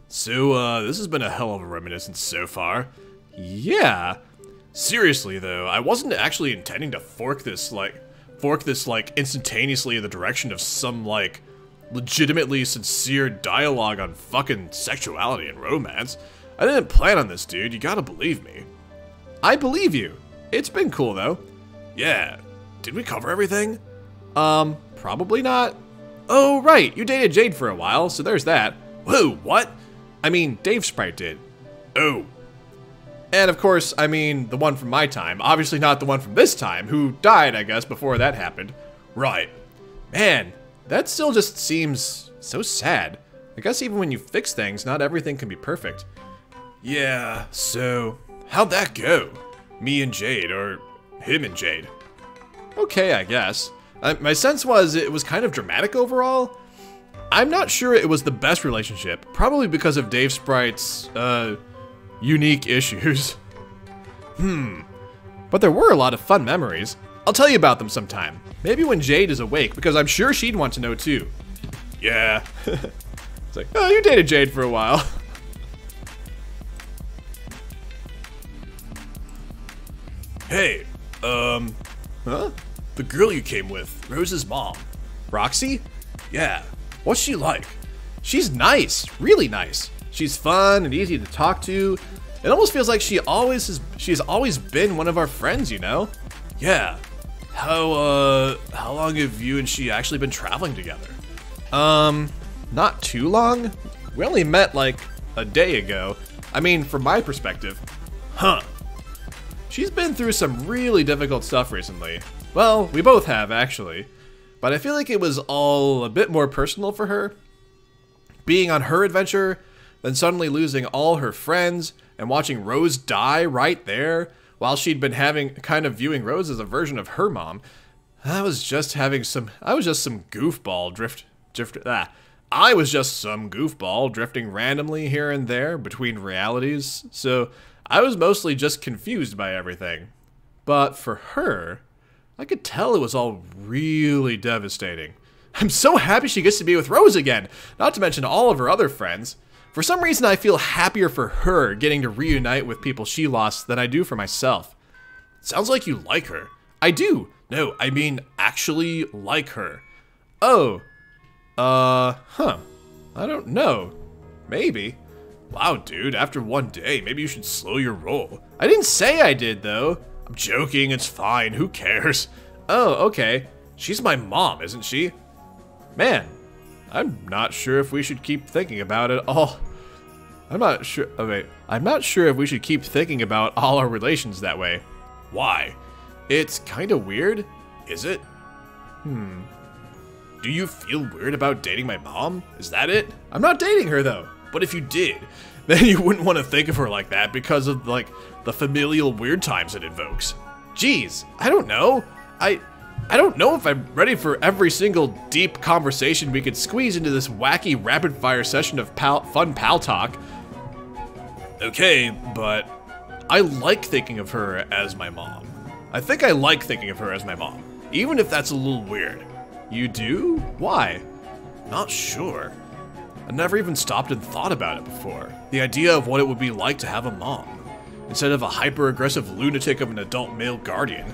So, this has been a hell of a reminiscence so far. Yeah. Seriously, though, I wasn't actually intending to fork this, instantaneously in the direction of some, legitimately sincere dialogue on fucking sexuality and romance. I didn't plan on this, dude. You gotta believe me. I believe you. It's been cool, though. Yeah. Did we cover everything? Probably not. Oh, right. You dated Jade for a while, so there's that. Whoa, what? I mean, Dave Sprite did. Oh. And of course, I mean, the one from my time. Obviously not the one from this time, who died, I guess, before that happened. Right. Man, that still just seems so sad. I guess even when you fix things, not everything can be perfect. Yeah, so, how'd that go? Me and Jade, or him and Jade? Okay, I guess. My sense was it was kind of dramatic overall. I'm not sure it was the best relationship, probably because of Dave Sprite's, unique issues. But there were a lot of fun memories. I'll tell you about them sometime. Maybe when Jade is awake, because I'm sure she'd want to know too. Yeah. It's like, oh, you dated Jade for a while. Hey, huh? The girl you came with, Rose's mom. Roxy? Yeah. What's she like? She's nice, really nice. She's fun and easy to talk to. It almost feels like she's always been one of our friends, you know? Yeah. How long have you and she actually been traveling together? Not too long. We only met like a day ago. I mean, from my perspective. Huh. She's been through some really difficult stuff recently. Well, we both have, actually. But I feel like it was all a bit more personal for her. Being on her adventure, then suddenly losing all her friends, and watching Rose die right there, while she'd been viewing Rose as a version of her mom. I was just some goofball drifting randomly here and there between realities, so I was mostly just confused by everything. But for her, I could tell it was all really devastating. I'm so happy she gets to be with Rose again, not to mention all of her other friends. For some reason, I feel happier for her getting to reunite with people she lost than I do for myself. Sounds like you like her. I do. No, I mean actually like her. Oh. Huh. I don't know. Maybe. Wow, dude, after one day, maybe you should slow your roll. I didn't say I did, though. I'm joking, it's fine, who cares? Oh, okay. She's my mom, isn't she? Man, I'm not sure if we should keep thinking about it all. I'm not sure if we should keep thinking about all our relations that way. Why? It's kinda weird, is it? Do you feel weird about dating my mom? Is that it? I'm not dating her, though. But if you did, then you wouldn't want to think of her like that because of, the familial weird times it invokes. Jeez, I don't know. I don't know if I'm ready for every single deep conversation we could squeeze into this wacky rapid-fire session of fun pal talk. Okay, but I like thinking of her as my mom. I think I like thinking of her as my mom, even if that's a little weird. You do? Why? Not sure. I never even stopped and thought about it before. The idea of what it would be like to have a mom. instead of a hyper-aggressive lunatic of an adult male guardian.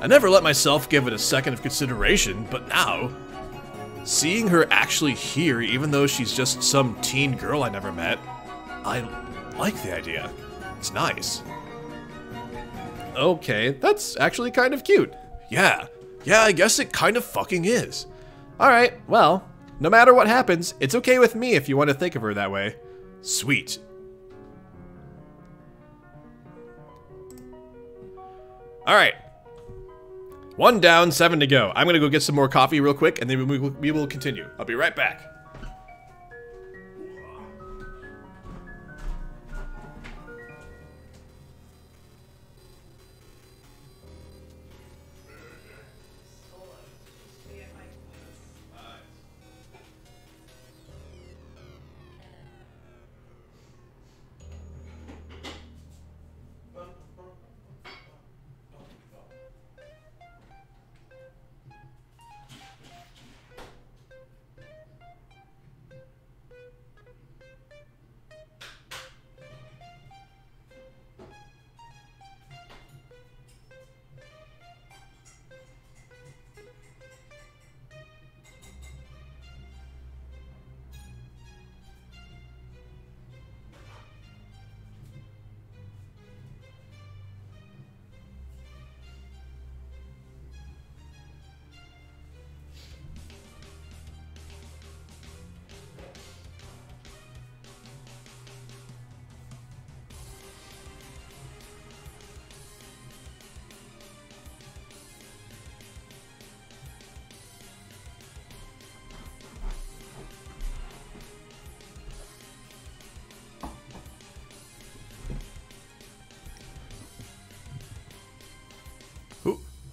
I never let myself give it a second of consideration, but now, seeing her actually here, even though she's just some teen girl I never met, I like the idea. It's nice. Okay, that's actually kind of cute. Yeah, I guess it kind of fucking is. Alright, well, no matter what happens, it's okay with me if you want to think of her that way. Sweet. Alright. 1 down, 7 to go. I'm gonna go get some more coffee real quick, and then we will continue. I'll be right back.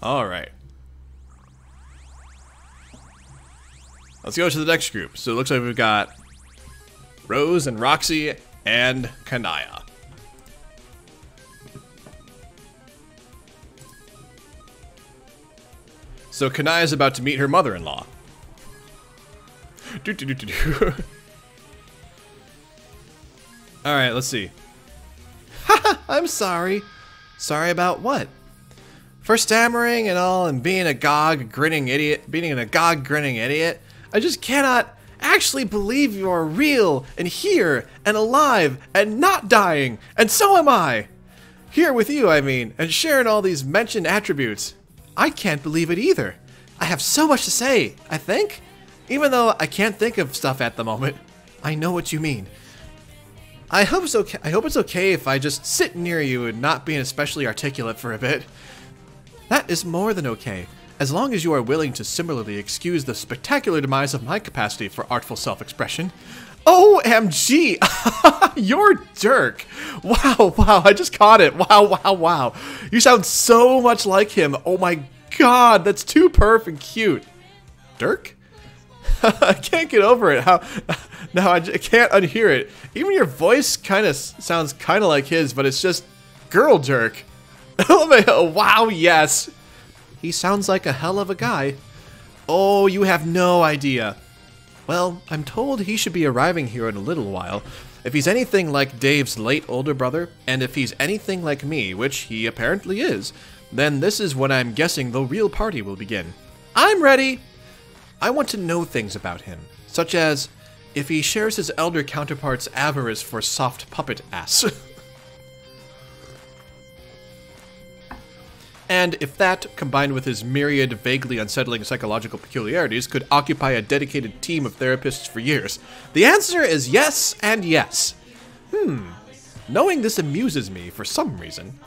Alright. Let's go to the next group. So it looks like we've got Rose and Roxy and Kanaya. So Kanaya's about to meet her mother-in-law. Alright, let's see. I'm sorry. Sorry about what? For stammering and all and being a grinning idiot. I just cannot actually believe you are real and here and alive and not dying. And so am I. Here with you, I mean, and sharing all these mentioned attributes. I can't believe it either. I have so much to say, I think. Even though I can't think of stuff at the moment. I know what you mean. I hope it's okay if I just sit near you and not being especially articulate for a bit. That is more than okay, as long as you are willing to similarly excuse the spectacular demise of my capacity for artful self-expression. OMG! You're Dirk! Wow, I just caught it. Wow. You sound so much like him. Oh my god, that's too perfect cute. Dirk? I can't get over it. No, I can't unhear it. Even your voice kind of sounds kind of like his, but it's just girl Dirk. Wow, yes. He sounds like a hell of a guy. Oh, you have no idea. Well, I'm told he should be arriving here in a little while. If he's anything like Dave's late older brother, and if he's anything like me, which he apparently is, then this is when I'm guessing the real party will begin. I'm ready. I want to know things about him, such as if he shares his elder counterpart's avarice for soft puppet ass. And if that, combined with his myriad vaguely unsettling psychological peculiarities, could occupy a dedicated team of therapists for years. The answer is yes and yes. Knowing this amuses me for some reason.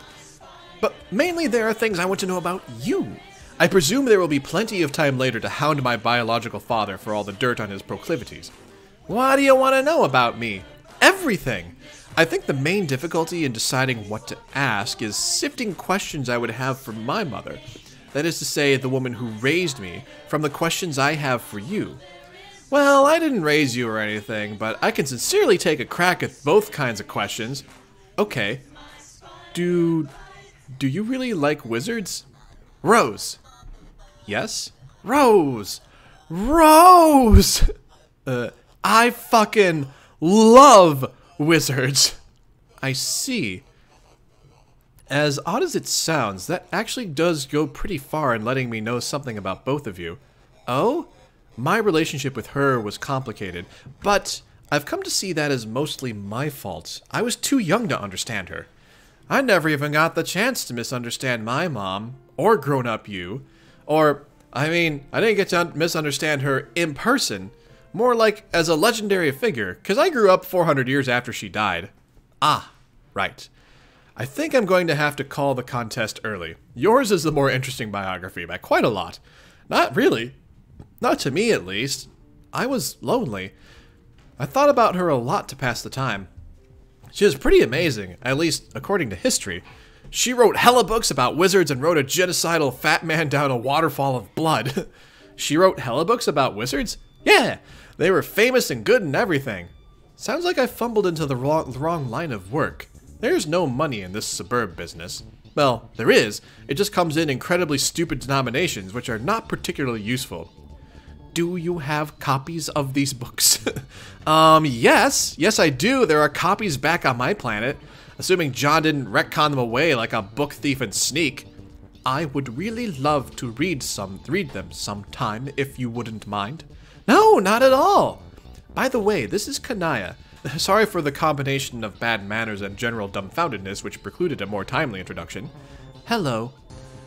But mainly there are things I want to know about you. I presume there will be plenty of time later to hound my biological father for all the dirt on his proclivities. What do you want to know about me? Everything! I think the main difficulty in deciding what to ask is sifting questions I would have for my mother. That is to say, the woman who raised me, from the questions I have for you. Well, I didn't raise you or anything, but I can sincerely take a crack at both kinds of questions. Okay. Do you really like wizards? Rose. Yes? Rose! Rose! I fucking love wizards. I see. As odd as it sounds, that actually does go pretty far in letting me know something about both of you. Oh? My relationship with her was complicated, but I've come to see that as mostly my fault. I was too young to understand her. I never even got the chance to misunderstand my mom, or grown-up you. Or, I mean, I didn't get to misunderstand her in person, more like as a legendary figure, because I grew up 400 years after she died. Ah, right. I think I'm going to have to call the contest early. Yours is the more interesting biography by quite a lot. Not really. Not to me, at least. I was lonely. I thought about her a lot to pass the time. She was pretty amazing, at least according to history. She wrote hella books about wizards and rode a genocidal fat man down a waterfall of blood. She wrote hella books about wizards? Yeah, they were famous and good and everything. Sounds like I fumbled into the wrong line of work. There's no money in this suburb business. Well, there is. It just comes in incredibly stupid denominations, which are not particularly useful. Do you have copies of these books? Yes. Yes, I do. There are copies back on my planet. Assuming John didn't retcon them away like a book thief and sneak. I would really love to read them sometime, if you wouldn't mind. No, not at all. By the way, this is Kanaya. Sorry for the combination of bad manners and general dumbfoundedness which precluded a more timely introduction. Hello.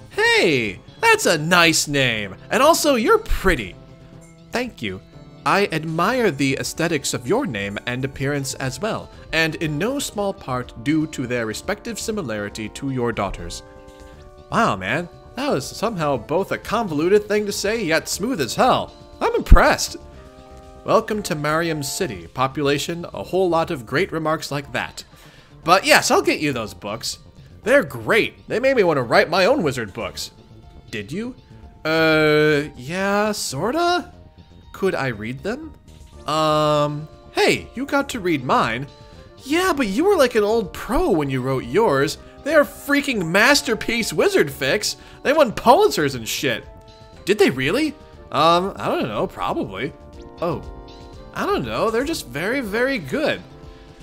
Hey, that's a nice name. And also, you're pretty. Thank you. I admire the aesthetics of your name and appearance as well, and in no small part due to their respective similarity to your daughters. Wow, man. That was somehow both a convoluted thing to say, yet smooth as hell. I'm impressed. Welcome to Mariam City. Population, a whole lot of great remarks like that. But yes, I'll get you those books. They're great. They made me want to write my own wizard books. Did you? Yeah, sorta? Could I read them? Hey, you got to read mine. Yeah, but you were like an old pro when you wrote yours. They're freaking masterpiece wizard fics. They won Pulitzers and shit. Did they really? I don't know, probably. Oh, I don't know, they're just very, very good.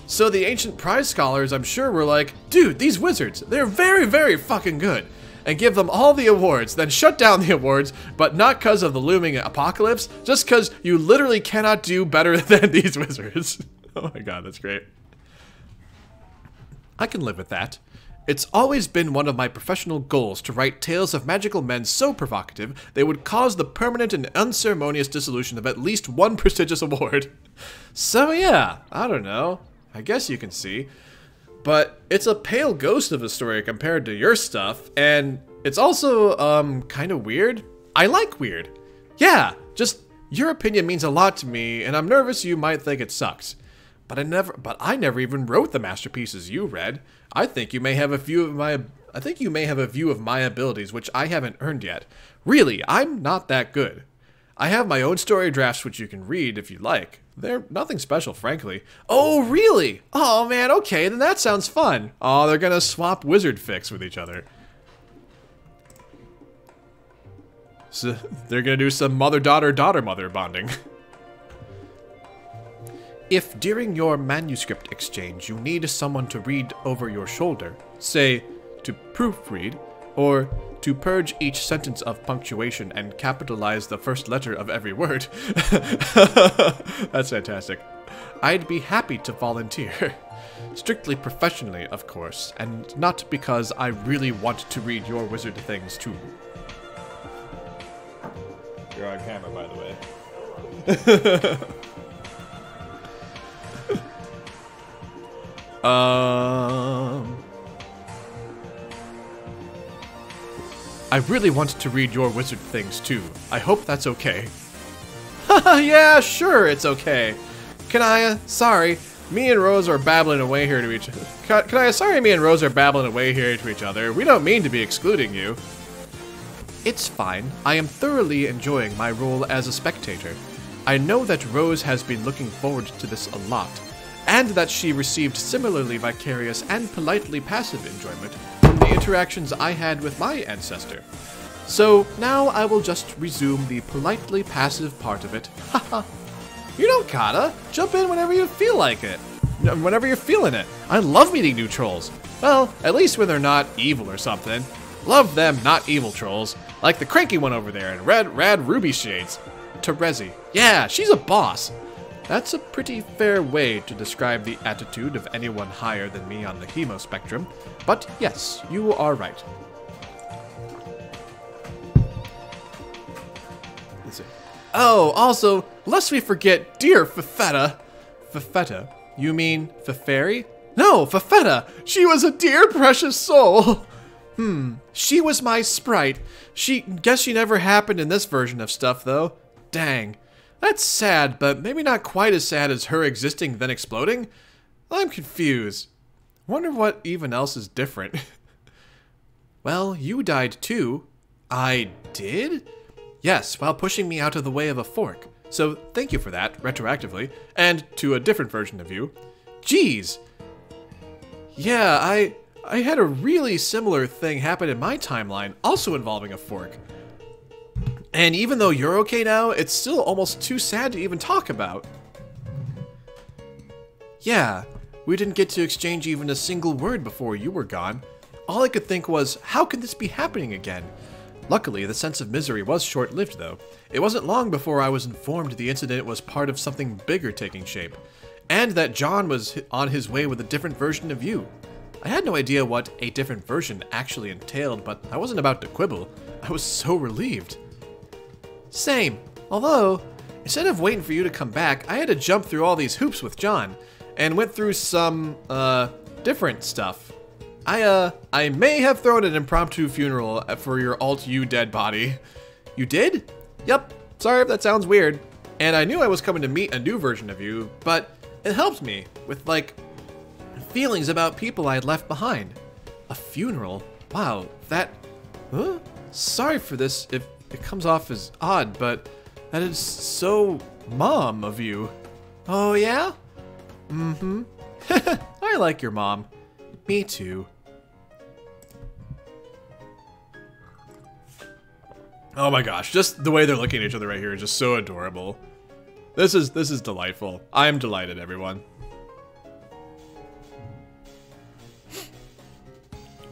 So the ancient prize scholars, I'm sure, were like, dude, these wizards, they're very, very fucking good. And give them all the awards, then shut down the awards, but not because of the looming apocalypse, just because you literally cannot do better than these wizards. Oh my god, that's great. I can live with that. It's always been one of my professional goals to write tales of magical men so provocative they would cause the permanent and unceremonious dissolution of at least one prestigious award. So yeah, I don't know. I guess you can see. But it's a pale ghost of a story compared to your stuff, and it's also, kind of weird. I like weird. Yeah, just your opinion means a lot to me, and I'm nervous you might think it sucks. But I never even wrote the masterpieces you read. I think you may have a view of my abilities which I haven't earned yet. Really, I'm not that good. I have my own story drafts which you can read if you like. They're nothing special, frankly. Oh, really? Oh man, okay, then that sounds fun. Oh, they're gonna swap wizard fics with each other. So they're gonna do some mother-daughter, daughter-mother bonding. If during your manuscript exchange you need someone to read over your shoulder, say, to proofread, or to purge each sentence of punctuation and capitalize the first letter of every word, that's fantastic, I'd be happy to volunteer. Strictly professionally, of course, and not because I really want to read your wizard things too. You're on camera, by the way. I really want to read your wizard things too. I hope that's okay. Haha, yeah, sure, it's okay. Kanaya, sorry, me and Rose are babbling away here to each other. Kanaya, sorry, me and Rose are babbling away here to each other. We don't mean to be excluding you. It's fine. I am thoroughly enjoying my role as a spectator. I know that Rose has been looking forward to this a lot, and that she received similarly vicarious and politely passive enjoyment from the interactions I had with my ancestor. So now I will just resume the politely passive part of it. Haha. You don't gotta. Jump in whenever you feel like it. whenever you're feeling it. I love meeting new trolls. Well, at least when they're not evil or something. Love them not evil trolls. Like the cranky one over there in rad ruby shades. Terezi. Yeah, she's a boss. That's a pretty fair way to describe the attitude of anyone higher than me on the hemo spectrum. But yes, you are right. Let's see. Oh, also, lest we forget, dear Fafetta. Fafetta? You mean Fafairy? No, Fafetta! She was a dear precious soul! She was my sprite. Guess she never happened in this version of stuff, though. Dang. That's sad, but maybe not quite as sad as her existing then exploding? I'm confused. Wonder what even else is different. Well, you died too. I did? Yes, while pushing me out of the way of a fork. So thank you for that, retroactively, and to a different version of you. Jeez. Yeah, I had a really similar thing happen in my timeline, also involving a fork. And even though you're okay now, it's still almost too sad to even talk about. Yeah, we didn't get to exchange even a single word before you were gone. All I could think was, how could this be happening again? Luckily, the sense of misery was short-lived, though. It wasn't long before I was informed the incident was part of something bigger taking shape, and that John was on his way with a different version of you. I had no idea what a different version actually entailed, but I wasn't about to quibble. I was so relieved. Same. Although, instead of waiting for you to come back, I had to jump through all these hoops with John, and went through some, different stuff. I may have thrown an impromptu funeral for your alt-U dead body. You did? Yup. Sorry if that sounds weird. And I knew I was coming to meet a new version of you, but it helped me with, like, feelings about people I had left behind. A funeral? Wow, that... Huh? Sorry for this if it comes off as odd, but that is so mom of you. Oh, yeah? Mm-hmm. I like your mom. Me too. Oh my gosh, just the way they're looking at each other right here is just so adorable. This is delightful. I am delighted, everyone.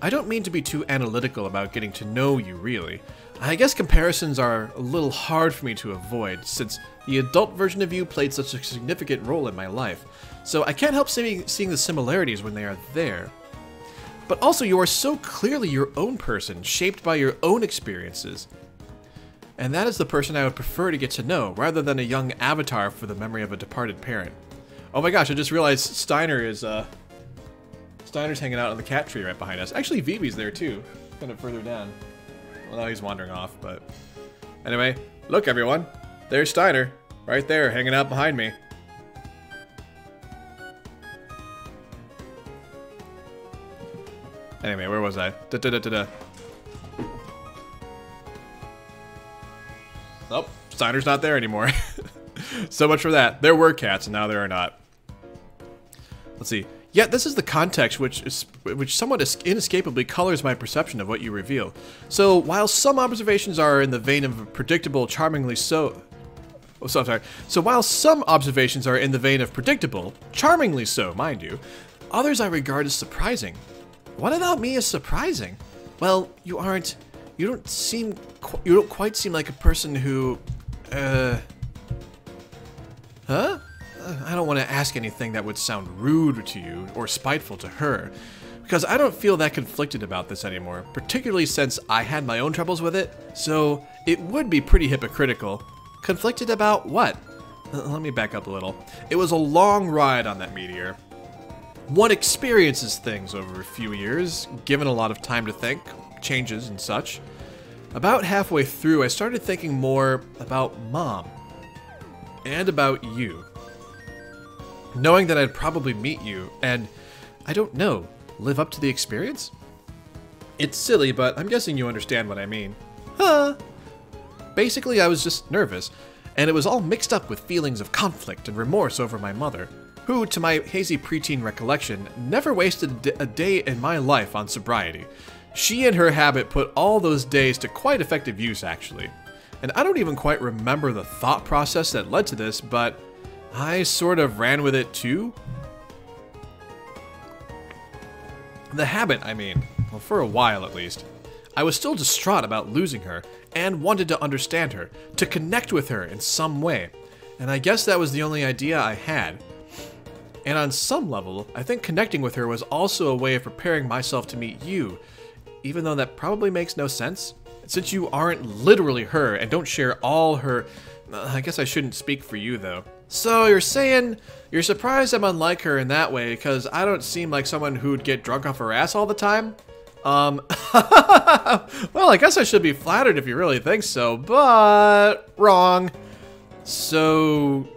I don't mean to be too analytical about getting to know you, really. I guess comparisons are a little hard for me to avoid, since the adult version of you played such a significant role in my life, so I can't help seeing the similarities when they are there. But also, you are so clearly your own person, shaped by your own experiences. And that is the person I would prefer to get to know, rather than a young avatar for the memory of a departed parent. Oh my gosh, I just realized Steiner's hanging out on the cat tree right behind us. Actually, Vivi's there too, kind of further down. Well, now he's wandering off, but... Anyway, look everyone, there's Steiner, right there, hanging out behind me. Anyway, where was I? Oh, Steiner's not there anymore. So much for that. There were cats, and now there are not. Let's see. Yeah, this is the context which somewhat inescapably colors my perception of what you reveal. So, while some observations are in the vein of predictable, charmingly so... Oh, so I'm sorry. So, while some observations are in the vein of predictable, charmingly so, mind you, others I regard as surprising. What about me is surprising? Well, you don't quite seem like a person who, huh? I don't want to ask anything that would sound rude to you or spiteful to her, because I don't feel that conflicted about this anymore, particularly since I had my own troubles with it, so it would be pretty hypocritical. Conflicted about what? Let me back up a little. It was a long ride on that meteor. One experiences things over a few years, given a lot of time to think, changes and such. About halfway through, I started thinking more about Mom, and about you. Knowing that I'd probably meet you, and, I don't know, live up to the experience? It's silly, but I'm guessing you understand what I mean. Huh? Basically, I was just nervous, and it was all mixed up with feelings of conflict and remorse over my mother, who, to my hazy preteen recollection, never wasted a day in my life on sobriety. She and her habit put all those days to quite effective use, actually. And I don't even quite remember the thought process that led to this, but I sort of ran with it too. The habit, I mean. Well, for a while at least. I was still distraught about losing her, and wanted to understand her, to connect with her in some way. And I guess that was the only idea I had. And on some level, I think connecting with her was also a way of preparing myself to meet you, even though that probably makes no sense. Since you aren't literally her and don't share all her... I guess I shouldn't speak for you, though. So you're saying you're surprised I'm unlike her in that way because I don't seem like someone who'd get drunk off her ass all the time? Well, I guess I should be flattered if you really think so, but wrong. So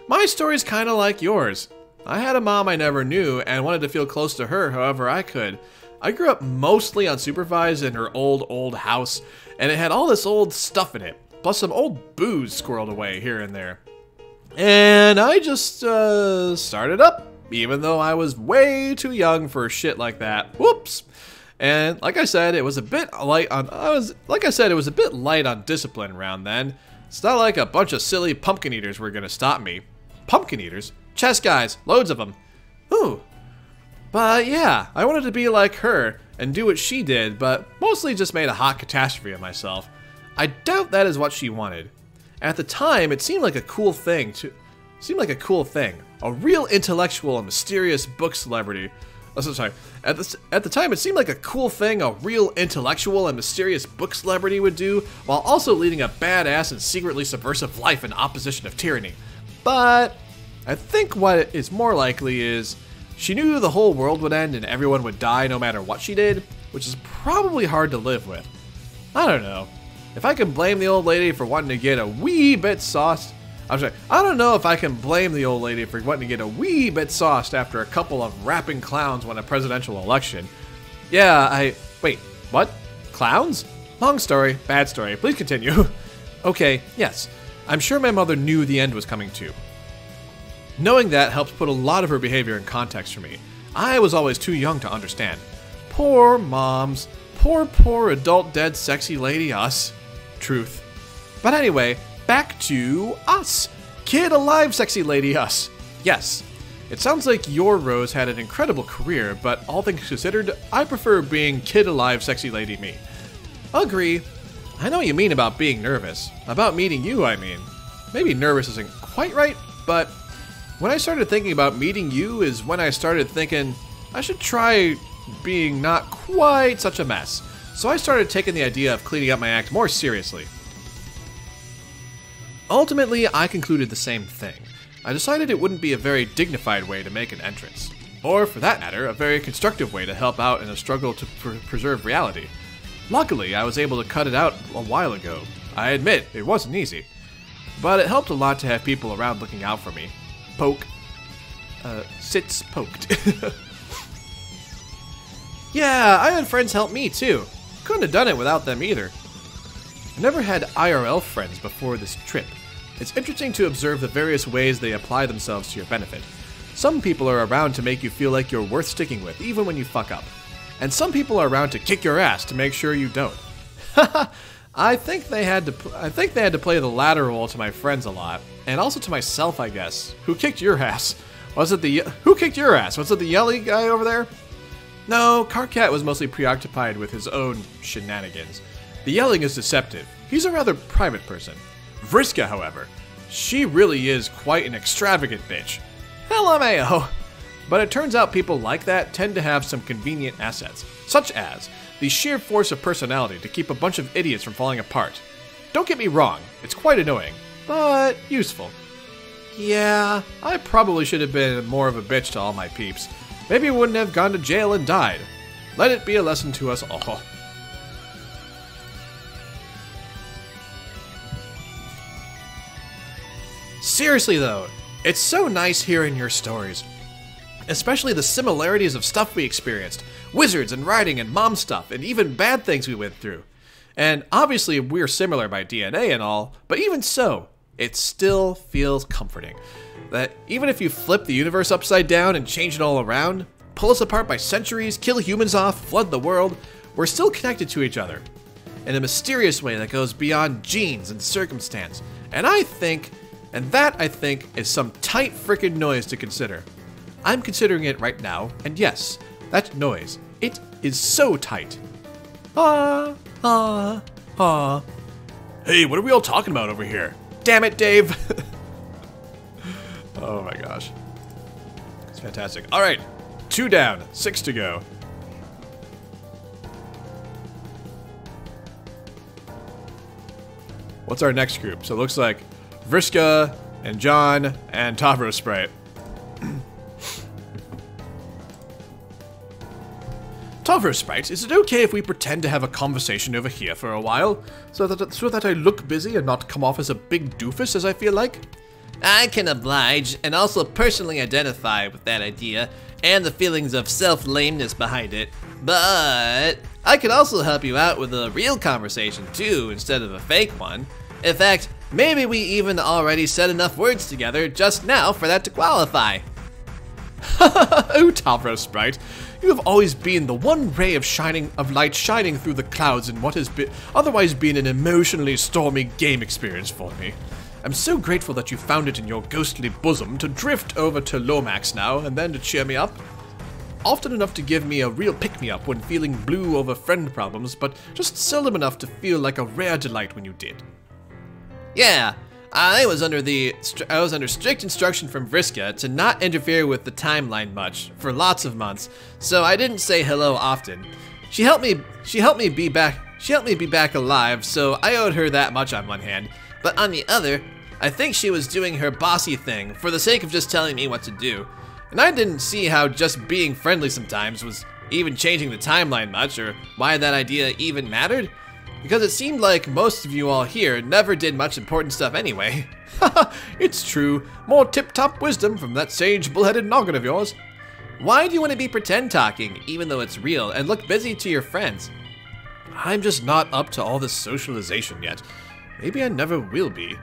my story's kind of like yours. I had a mom I never knew and wanted to feel close to her however I could. I grew up mostly unsupervised in her old house, and it had all this old stuff in it, plus some old booze squirreled away here and there. And I just started up, even though I was way too young for shit like that. Whoops. And like I said, it was a bit light on discipline around then. It's not like a bunch of silly pumpkin eaters were gonna stop me. Pumpkin eaters? Chess guys, loads of them. Ooh. But yeah, I wanted to be like her and do what she did, but mostly just made a hot catastrophe of myself. I doubt that is what she wanted. At the time, it seemed like a cool thing. A real intellectual and mysterious book celebrity. Oh, sorry. At the time, it seemed like a cool thing a real intellectual and mysterious book celebrity would do, while also leading a badass and secretly subversive life in opposition of tyranny. But I think what is more likely is she knew the whole world would end and everyone would die no matter what she did, which is probably hard to live with. I don't know. If I can blame the old lady for wanting to get a wee bit sauced, I don't know if I can blame the old lady for wanting to get a wee bit sauced after a couple of rapping clowns won a presidential election. Yeah, wait, what? Clowns? Long story, bad story, please continue. Okay, yes, I'm sure my mother knew the end was coming too. Knowing that helps put a lot of her behavior in context for me. I was always too young to understand. Poor moms. Poor adult dead sexy lady us. Truth. But anyway, back to us. Kid alive sexy lady us. Yes. It sounds like your Rose had an incredible career, but all things considered, I prefer being kid alive sexy lady me. Agree. I know what you mean about being nervous. About meeting you, I mean. Maybe nervous isn't quite right, but when I started thinking about meeting you is when I started thinking I should try being not quite such a mess. So I started taking the idea of cleaning up my act more seriously. Ultimately, I concluded the same thing. I decided it wouldn't be a very dignified way to make an entrance. Or, for that matter, a very constructive way to help out in a struggle to preserve reality. Luckily, I was able to cut it out a while ago. I admit, it wasn't easy. But it helped a lot to have people around looking out for me. Sits poked. Yeah, I had friends help me too. Couldn't have done it without them either. I never had IRL friends before this trip. It's interesting to observe the various ways they apply themselves to your benefit. Some people are around to make you feel like you're worth sticking with, even when you fuck up. And some people are around to kick your ass to make sure you don't. I think they had to play the latter role to my friends a lot, and also to myself, I guess. Who kicked your ass? Who kicked your ass? Was it the yelly guy over there? No, Karkat was mostly preoccupied with his own shenanigans. The yelling is deceptive. He's a rather private person. Vriska, however, she really is quite an extravagant bitch. LMAO. But it turns out people like that tend to have some convenient assets, such as the sheer force of personality to keep a bunch of idiots from falling apart. Don't get me wrong, it's quite annoying, but useful. Yeah, I probably should have been more of a bitch to all my peeps. Maybe I wouldn't have gone to jail and died. Let it be a lesson to us all. Seriously though, it's so nice hearing your stories. Especially the similarities of stuff we experienced. Wizards and writing and mom stuff and even bad things we went through. And obviously we're similar by DNA and all, but even so, it still feels comforting. That even if you flip the universe upside down and change it all around, pull us apart by centuries, kill humans off, flood the world, we're still connected to each other. In a mysterious way that goes beyond genes and circumstance. And that I think is some tight frickin' noise to consider. I'm considering it right now, and yes, That noise. It is so tight. Ah, ah, ah. Hey, what are we all talking about over here? Damn it, Dave. Oh my gosh. It's fantastic. All right, 2 down, 6 to go. What's our next group? So it looks like Vriska and John and Tavros sprite. Tavros sprite, is it okay if we pretend to have a conversation over here for a while? So that I look busy and not come off as a big doofus as I feel like? I can oblige, and also personally identify with that idea, and the feelings of self-lameness behind it, but I could also help you out with a real conversation too, instead of a fake one. In fact, maybe we even already said enough words together just now for that to qualify. Oh, Tavros sprite, you have always been the one ray of light shining through the clouds in what has otherwise been an emotionally stormy game experience for me. I'm so grateful that you found it in your ghostly bosom to drift over to Lomax now and then to cheer me up. Often enough to give me a real pick-me-up when feeling blue over friend problems, but just seldom enough to feel like a rare delight when you did. Yeah, I was under strict instruction from Vriska to not interfere with the timeline much for lots of months, so I didn't say hello often. She helped me be back alive, so I owed her that much on one hand. But on the other, I think she was doing her bossy thing for the sake of just telling me what to do. And I didn't see how just being friendly sometimes was even changing the timeline much, or why that idea even mattered. Because it seemed like most of you all here never did much important stuff anyway. Haha, it's true. More tip-top wisdom from that sage bullheaded noggin of yours. Why do you want to be pretend talking, even though it's real, and look busy to your friends? I'm just not up to all this socialization yet. Maybe I never will be.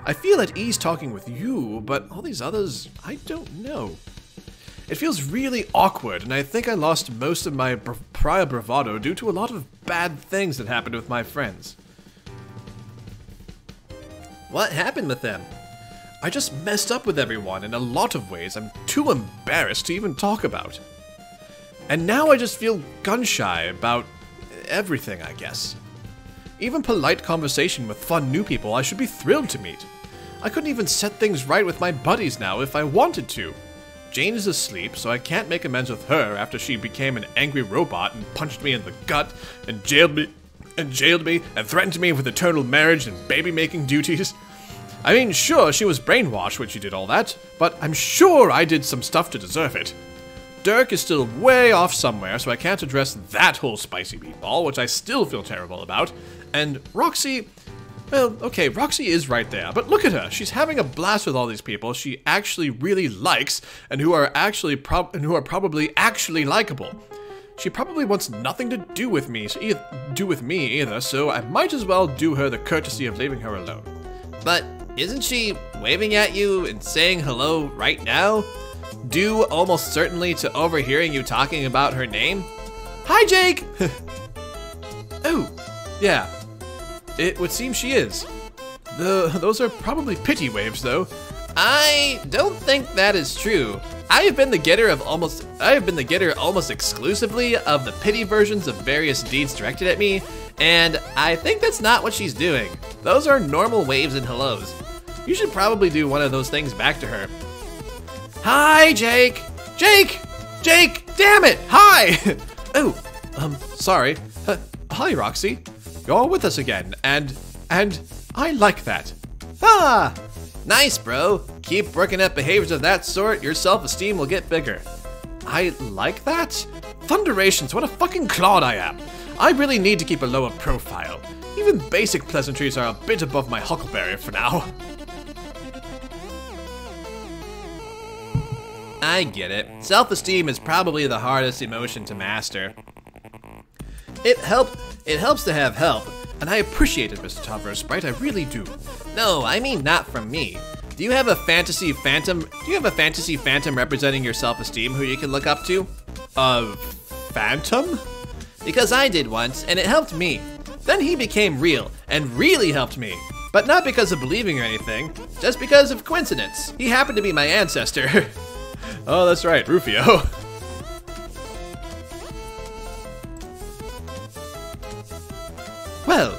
I feel at ease talking with you, but all these others, I don't know. It feels really awkward, and I think I lost most of my prior bravado due to a lot of bad things that happened with my friends. What happened with them? I just messed up with everyone in a lot of ways I'm too embarrassed to even talk about. And now I just feel gun-shy about everything, I guess. Even polite conversation with fun new people I should be thrilled to meet. I couldn't even set things right with my buddies now if I wanted to. Jane is asleep, so I can't make amends with her after she became an angry robot and punched me in the gut and jailed me and threatened me with eternal marriage and baby-making duties. I mean, sure, she was brainwashed when she did all that, but I'm sure I did some stuff to deserve it. Dirk is still way off somewhere, so I can't address that whole spicy meatball, which I still feel terrible about. And Roxy, well, okay, Roxy is right there, but look at her. She's having a blast with all these people she actually really likes, and who are probably actually likable. She probably wants nothing to do with me either, so I might as well do her the courtesy of leaving her alone. But isn't she waving at you and saying hello right now? Due almost certainly to overhearing you talking about her name? Hi, Jake! Oh, yeah. It would seem she is. Those are probably pity waves, though. I don't think that is true. I have been the getter almost exclusively of the pity versions of various deeds directed at me, and I think that's not what she's doing. Those are normal waves and hellos. You should probably do one of those things back to her. Hi, Jake! Jake! Jake! Damn it! Hi! Oh, sorry. Hi, Roxy. You're with us again, and I like that. Ah! Nice, bro. Keep working at behaviors of that sort, your self-esteem will get bigger. I like that? Thunderations, what a fucking clod I am. I really need to keep a lower profile. Even basic pleasantries are a bit above my huckleberry for now. I get it. Self-esteem is probably the hardest emotion to master. It helps to have help, and I appreciate it, Mr. Tavros sprite, I really do. No, I mean not from me. Do you have a fantasy phantom representing your self-esteem who you can look up to? A phantom? Because I did once, and it helped me. Then he became real, and really helped me. But not because of believing or anything, just because of coincidence. He happened to be my ancestor. Oh, that's right, Rufio. Well,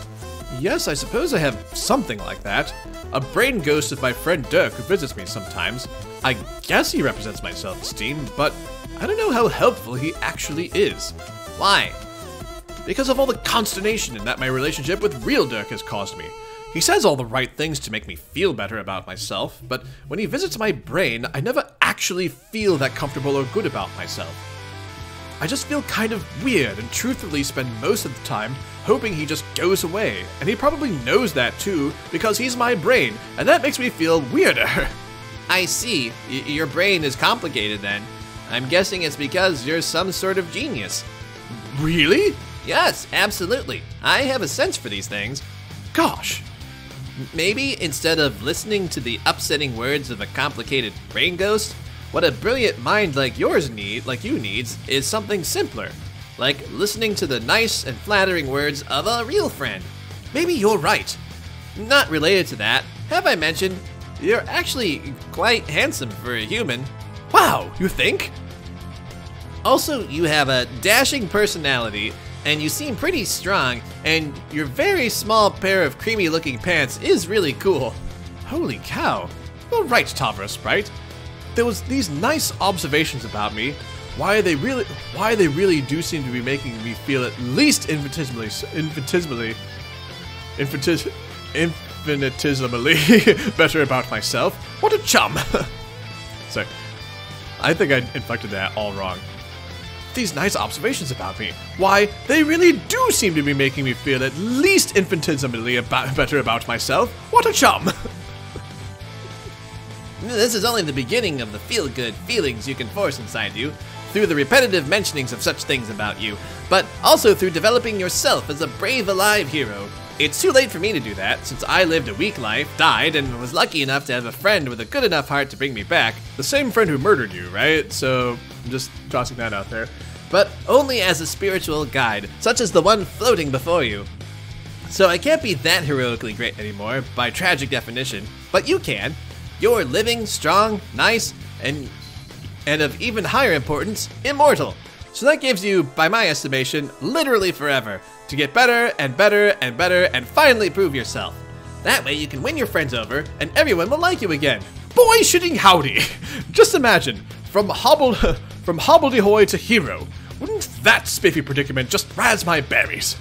yes, I suppose I have something like that. A brain ghost of my friend Dirk who visits me sometimes. I guess he represents my self-esteem, but I don't know how helpful he actually is. Why? Because of all the consternation that my relationship with real Dirk has caused me. He says all the right things to make me feel better about myself, but when he visits my brain, I never actually feel that comfortable or good about myself. I just feel kind of weird and truthfully spend most of the time hoping he just goes away, and he probably knows that too because he's my brain, and that makes me feel weirder. I see. Your brain is complicated then. I'm guessing it's because you're some sort of genius. Really? Yes, absolutely. I have a sense for these things. Gosh. Maybe instead of listening to the upsetting words of a complicated brain ghost, what a brilliant mind like you needs is something simpler, like listening to the nice and flattering words of a real friend. Maybe you're right. Not related to that, have I mentioned, you're actually quite handsome for a human. Wow, you think? Also, you have a dashing personality, and you seem pretty strong, and your very small pair of creamy-looking pants is really cool. Holy cow. You're right, Tavros, sprite. There was these nice observations about me. Why they really do seem to be making me feel at least infinitesimally better about myself. What a chum! Sorry. I think I inflected that all wrong. These nice observations about me. Why, they really do seem to be making me feel at least infinitesimally better about myself. What a chum! This is only the beginning of the feel-good feelings you can force inside you, through the repetitive mentionings of such things about you, but also through developing yourself as a brave, alive hero. It's too late for me to do that, since I lived a weak life, died, and was lucky enough to have a friend with a good enough heart to bring me back. The same friend who murdered you, right? So, I'm just tossing that out there. But only as a spiritual guide, such as the one floating before you. So I can't be that heroically great anymore, by tragic definition, but you can. You're living, strong, nice, and of even higher importance, immortal. So that gives you, by my estimation, literally forever, to get better and better and better and finally prove yourself. That way you can win your friends over and everyone will like you again. Boy shitting howdy! Just imagine, from hobbledehoy to hero. Wouldn't that spiffy predicament just razz my berries?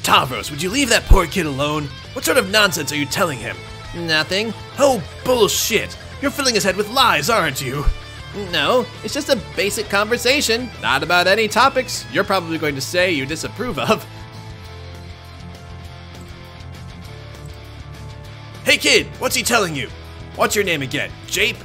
Tavros, would you leave that poor kid alone? What sort of nonsense are you telling him? Nothing. Oh, bullshit. You're filling his head with lies, aren't you? No, it's just a basic conversation, not about any topics you're probably going to say you disapprove of. Hey kid, what's he telling you? What's your name again? Jape?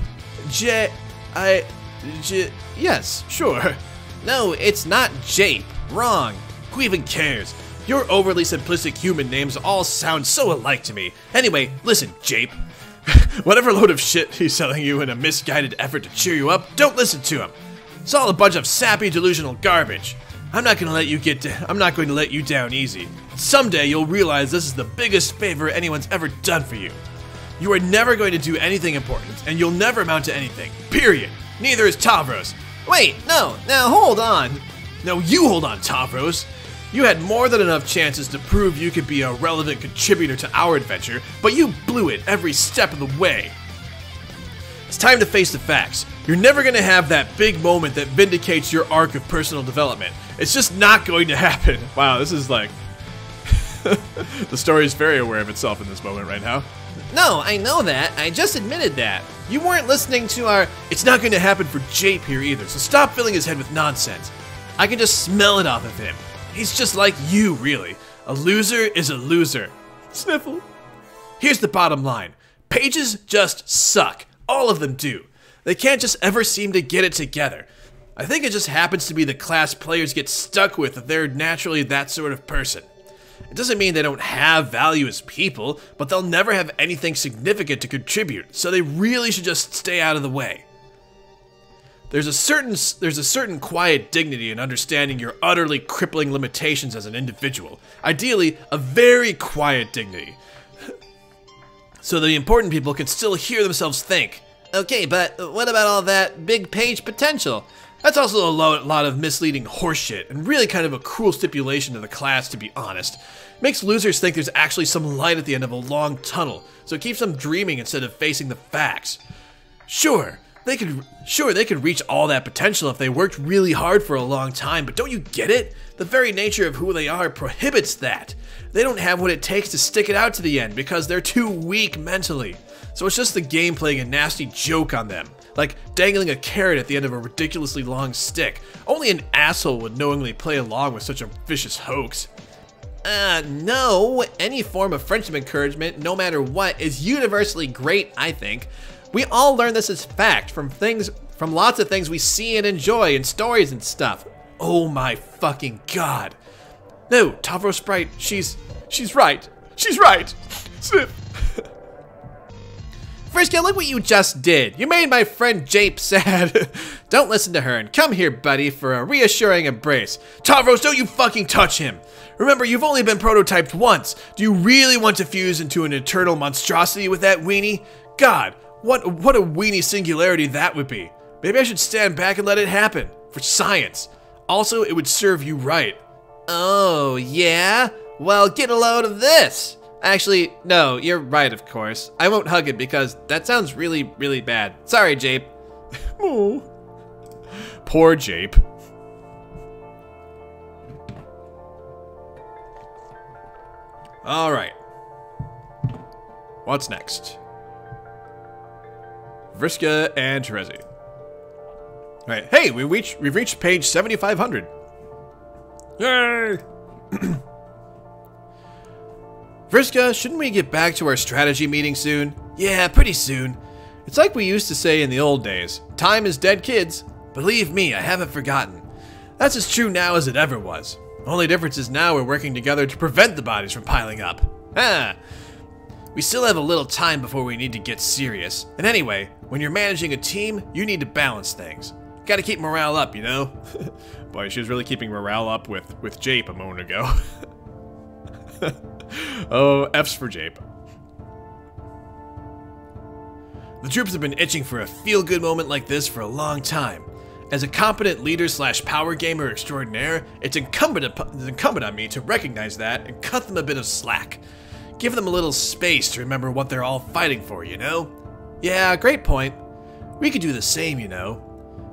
Yes, sure. No, it's not Jape. Wrong. Who even cares? Your overly simplistic human names all sound so alike to me. Anyway, listen, Jape. Whatever load of shit he's selling you in a misguided effort to cheer you up, don't listen to him. It's all a bunch of sappy, delusional garbage. I'm not going to let you down easy. Someday you'll realize this is the biggest favor anyone's ever done for you. You are never going to do anything important, and you'll never amount to anything. Period. Neither is Tavros. Wait, no, now hold on. No, you hold on, Tavros. You had more than enough chances to prove you could be a relevant contributor to our adventure, but you blew it every step of the way. It's time to face the facts. You're never going to have that big moment that vindicates your arc of personal development. It's just not going to happen. Wow, this is like... The story is very aware of itself in this moment right now. No, I know that. I just admitted that. You weren't listening to our... It's not going to happen for Jape here either, so stop filling his head with nonsense. I can just smell it off of him. He's just like you, really. A loser is a loser. Sniffle. Here's the bottom line. Pages just suck. All of them do. They can't just ever seem to get it together. I think it just happens to be the class players get stuck with that they're naturally that sort of person. It doesn't mean they don't have value as people, but they'll never have anything significant to contribute, so they really should just stay out of the way. There's a certain quiet dignity in understanding your utterly crippling limitations as an individual. Ideally, a very quiet dignity. So the important people can still hear themselves think. Okay, but what about all that big page potential? That's also a lot of misleading horseshit, and really kind of a cruel stipulation to the class, to be honest. Makes losers think there's actually some light at the end of a long tunnel, so it keeps them dreaming instead of facing the facts. Sure, they could reach all that potential if they worked really hard for a long time, but don't you get it? The very nature of who they are prohibits that. They don't have what it takes to stick it out to the end because they're too weak mentally. So it's just the game playing a nasty joke on them. Like dangling a carrot at the end of a ridiculously long stick. Only an asshole would knowingly play along with such a vicious hoax. No. Any form of friendship encouragement, no matter what, is universally great, I think. We all learn this as fact from lots of things we see and enjoy in stories and stuff. Oh my fucking god. No, Tavros sprite, she's right. She's right. Snip. Vriska, look what you just did. You made my friend Jape sad. Don't listen to her and come here, buddy, for a reassuring embrace. Tavros, don't you fucking touch him. Remember, you've only been prototyped once. Do you really want to fuse into an eternal monstrosity with that weenie? God, what a weenie singularity that would be. Maybe I should stand back and let it happen. For science. Also, it would serve you right. Oh, yeah? Well, get a load of this. Actually, no, you're right, of course. I won't hug it because that sounds really, really bad. Sorry, Jape. Oh. Poor Jape. Alright. What's next? Vriska and Terezi. Alright, hey, we've reached page 7500. Yay! Vriska, shouldn't we get back to our strategy meeting soon? Yeah, pretty soon. It's like we used to say in the old days, time is dead, kids. Believe me, I haven't forgotten. That's as true now as it ever was. Only difference is now we're working together to prevent the bodies from piling up. We still have a little time before we need to get serious. And anyway, when you're managing a team, you need to balance things. Gotta keep morale up, you know? Boy, she was really keeping morale up with Jape a moment ago. Oh, F's for Jape. The troops have been itching for a feel-good moment like this for a long time. As a competent leader / power gamer extraordinaire, it's incumbent on me to recognize that and cut them a bit of slack. Give them a little space to remember what they're all fighting for, you know? Yeah, great point. We could do the same, you know.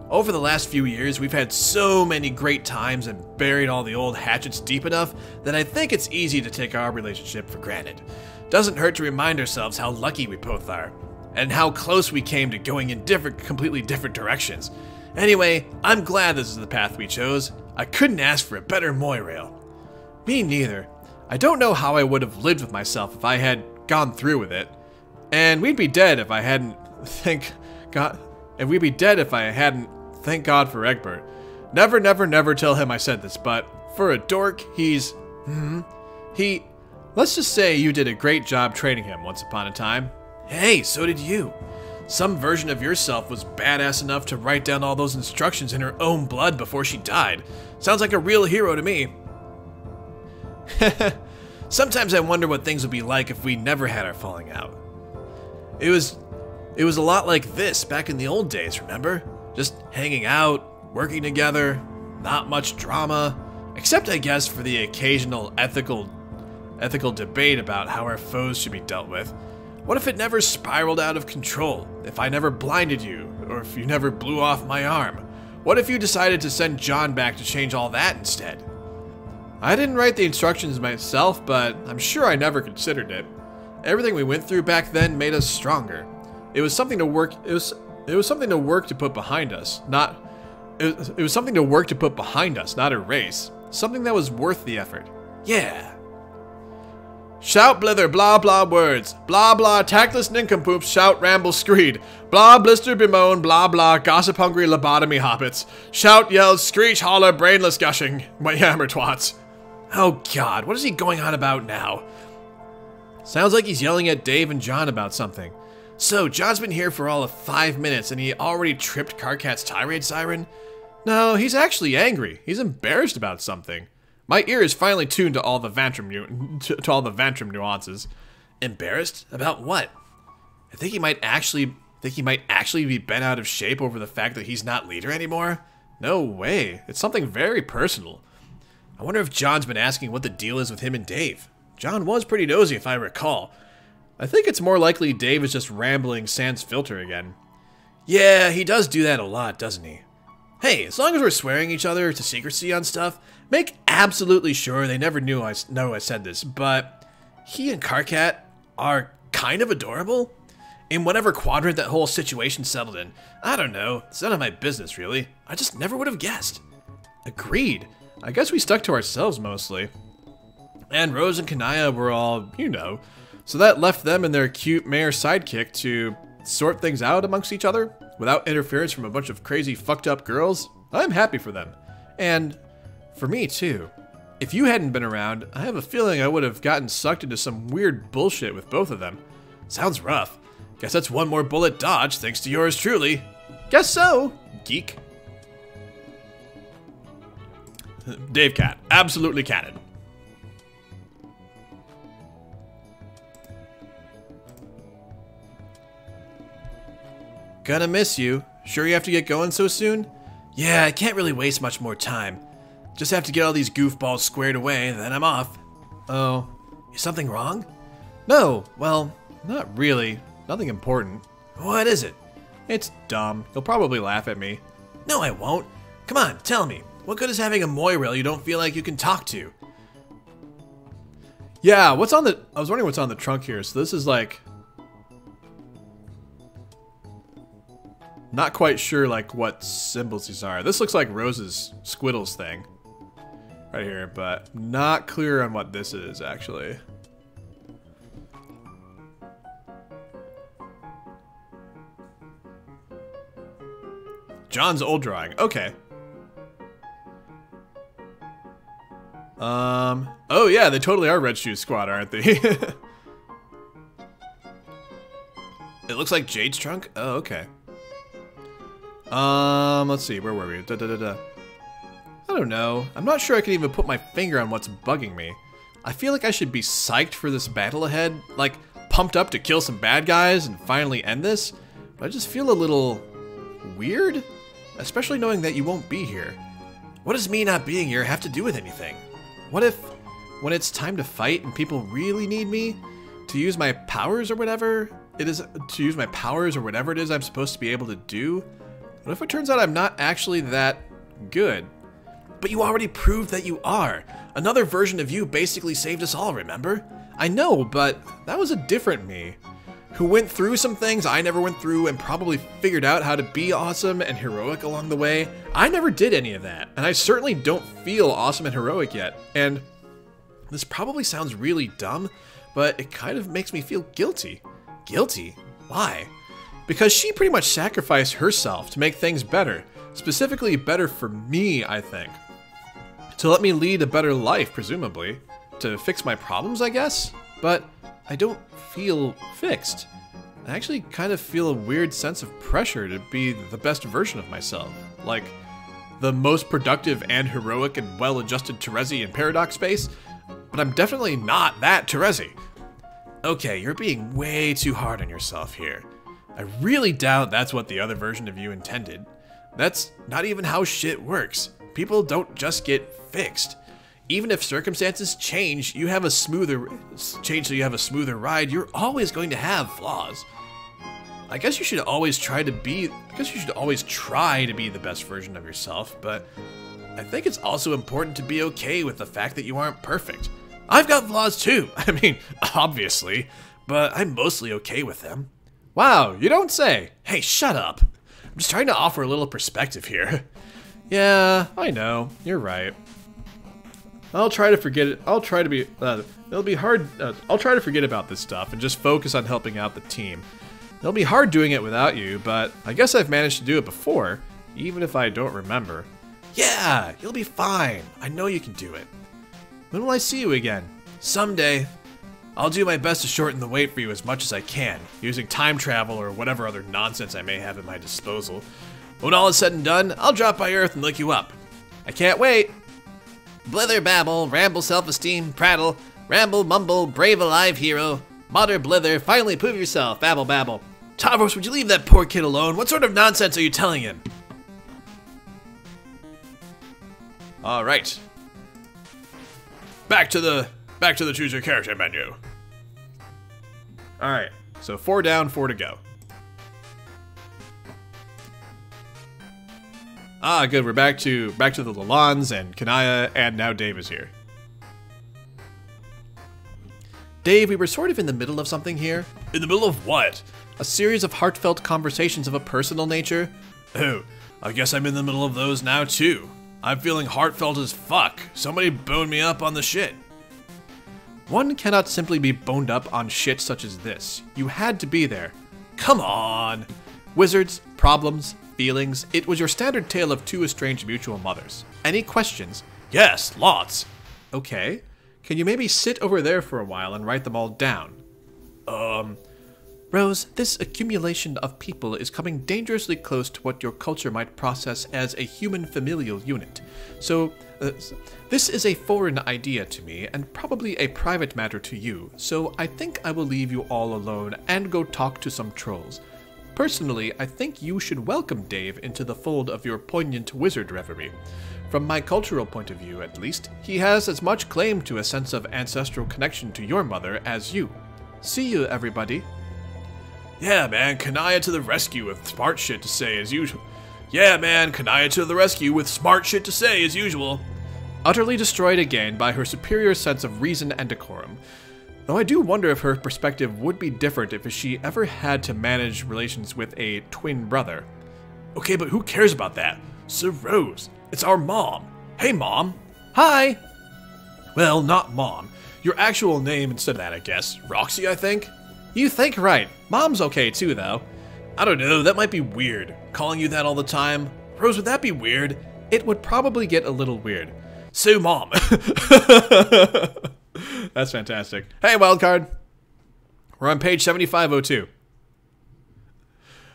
Over the last few years, we've had so many great times and buried all the old hatchets deep enough that I think it's easy to take our relationship for granted. Doesn't hurt to remind ourselves how lucky we both are, and how close we came to going in completely different directions. Anyway, I'm glad this is the path we chose. I couldn't ask for a better Moirail. Me neither. I don't know how I would have lived with myself if I had gone through with it. And we'd be dead if I hadn't, thank God for Egbert. Never, never, never tell him I said this, but for a dork, let's just say you did a great job training him once upon a time. Hey, so did you. Some version of yourself was badass enough to write down all those instructions in her own blood before she died. Sounds like a real hero to me. Sometimes I wonder what things would be like if we never had our falling out. It was a lot like this back in the old days, remember? Just hanging out, working together, not much drama, except I guess for the occasional ethical debate about how our foes should be dealt with. What if it never spiraled out of control? If I never blinded you, or if you never blew off my arm? What if you decided to send John back to change all that instead? I didn't write the instructions myself, but I'm sure I never considered it. Everything we went through back then made us stronger. It was something to work. It was something to work to put behind us, not. It was something to work to put behind us, not erase. Something that was worth the effort. Yeah. Shout blither blah blah words. Blah blah tactless nincompoops shout ramble screed. Blah blister bemoan blah blah gossip hungry lobotomy hobbits. Shout yell screech holler brainless gushing. My yammer twats. Oh god, what is he going on about now? Sounds like he's yelling at Dave and John about something. So, John's been here for all of 5 minutes and he already tripped Karkat's tirade siren? No, he's actually angry. He's embarrassed about something. My ear is finally tuned to all the Vantrum nuances. Embarrassed? About what? I think he might actually be bent out of shape over the fact that he's not leader anymore. No way. It's something very personal. I wonder if John's been asking what the deal is with him and Dave. John was pretty nosy if I recall. I think it's more likely Dave is just rambling sans filter again. Yeah, he does do that a lot, doesn't he? Hey, as long as we're swearing each other to secrecy on stuff, make absolutely sure they never know I said this, but he and Karkat are kind of adorable. In whatever quadrant that whole situation settled in. I don't know, it's none of my business really. I just never would have guessed. Agreed. I guess we stuck to ourselves mostly. And Rose and Kanaya were all, you know, so that left them and their cute mayor sidekick to sort things out amongst each other without interference from a bunch of crazy fucked up girls. I'm happy for them. And for me too. If you hadn't been around, I have a feeling I would have gotten sucked into some weird bullshit with both of them. Sounds rough. Guess that's one more bullet dodged thanks to yours truly. Guess so, geek. Dave Cat, absolutely canon. Gonna miss you. Sure you have to get going so soon? Yeah, I can't really waste much more time. Just have to get all these goofballs squared away, then I'm off. Oh, is something wrong? No, well, not really. Nothing important. What is it? It's dumb. You'll probably laugh at me. No, I won't. Come on, tell me. What good is having a Moirail you don't feel like you can talk to? Yeah, what's on the... I was wondering what's on the trunk here. So this is like... Not quite sure like what symbols these are. This looks like Rose's Squiddles thing. Right here, but not clear on what this is actually. John's old drawing. Okay. Oh yeah, they totally are Red Shoes Squad, aren't they? It looks like Jade's trunk? Oh, okay. Let's see, where were we? I don't know. I'm not sure I can even put my finger on what's bugging me. I feel like I should be psyched for this battle ahead, like pumped up to kill some bad guys and finally end this, but I just feel a little weird, especially knowing that you won't be here. What does me not being here have to do with anything? What if, when it's time to fight and people really need me, to use my powers or whatever it is, I'm supposed to be able to do? What if it turns out I'm not actually that good? But you already proved that you are. Another version of you basically saved us all, remember? I know, but that was a different me, who went through some things I never went through and probably figured out how to be awesome and heroic along the way. I never did any of that, and I certainly don't feel awesome and heroic yet. And this probably sounds really dumb, but it kind of makes me feel guilty. Guilty? Why? Because she pretty much sacrificed herself to make things better. Specifically better for me, I think. To let me lead a better life, presumably. To fix my problems, I guess? But I don't feel fixed. I actually kind of feel a weird sense of pressure to be the best version of myself. Like, the most productive and heroic and well-adjusted Terezi in Paradox Space. But I'm definitely not that Terezi. Okay, you're being way too hard on yourself here. I really doubt that's what the other version of you intended. That's not even how shit works. People don't just get fixed. Even if circumstances change, so you have a smoother ride, you're always going to have flaws. I guess you should always try to be the best version of yourself, but I think it's also important to be okay with the fact that you aren't perfect. I've got flaws too. I mean, obviously, but I'm mostly okay with them. Wow, you don't say. Hey, shut up. I'm just trying to offer a little perspective here. Yeah, I know. You're right. I'll try to forget it. I'll try to forget about this stuff and just focus on helping out the team. It'll be hard doing it without you, but I guess I've managed to do it before, even if I don't remember. Yeah, you'll be fine. I know you can do it. When will I see you again? Someday. I'll do my best to shorten the wait for you as much as I can, using time travel or whatever other nonsense I may have at my disposal. When all is said and done, I'll drop by Earth and look you up. I can't wait. Blither babble, ramble self-esteem, prattle, ramble mumble, brave alive hero, modder blither, finally prove yourself, babble babble. Tavros, would you leave that poor kid alone? What sort of nonsense are you telling him? All right. Back to the choose your character menu. All right. So 4 down, 4 to go. Ah, good. We're back to the Lalans and Kanaya, and now Dave is here. Dave, we were sort of in the middle of something here. In the middle of what? A series of heartfelt conversations of a personal nature. Oh, I guess I'm in the middle of those now too. I'm feeling heartfelt as fuck. Somebody bone me up on the shit. One cannot simply be boned up on shit such as this. You had to be there. Come on. Wizards, problems, feelings. It was your standard tale of 2 estranged mutual mothers. Any questions? Yes, lots. Okay. Can you maybe sit over there for a while and write them all down? Rose, this accumulation of people is coming dangerously close to what your culture might process as a human familial unit. So, this is a foreign idea to me, and probably a private matter to you, so I think I will leave you all alone and go talk to some trolls. Personally, I think you should welcome Dave into the fold of your poignant wizard reverie. From my cultural point of view, at least, he has as much claim to a sense of ancestral connection to your mother as you. See you, everybody. Yeah, man, Kanaya to the rescue with smart shit to say as usual. Yeah, man, Kanaya to the rescue with smart shit to say as usual. Utterly destroyed again by her superior sense of reason and decorum. Though I do wonder if her perspective would be different if she ever had to manage relations with a twin brother. Okay, but who cares about that? So Rose, it's our mom. Hey, Mom. Hi. Well, not Mom. Your actual name instead of that, I guess. Roxy, I think? You think right. Mom's okay too, though. I don't know, that might be weird. Calling you that all the time. Rose, would that be weird? It would probably get a little weird. So, Mom. That's fantastic. Hey, wildcard. We're on page 7502.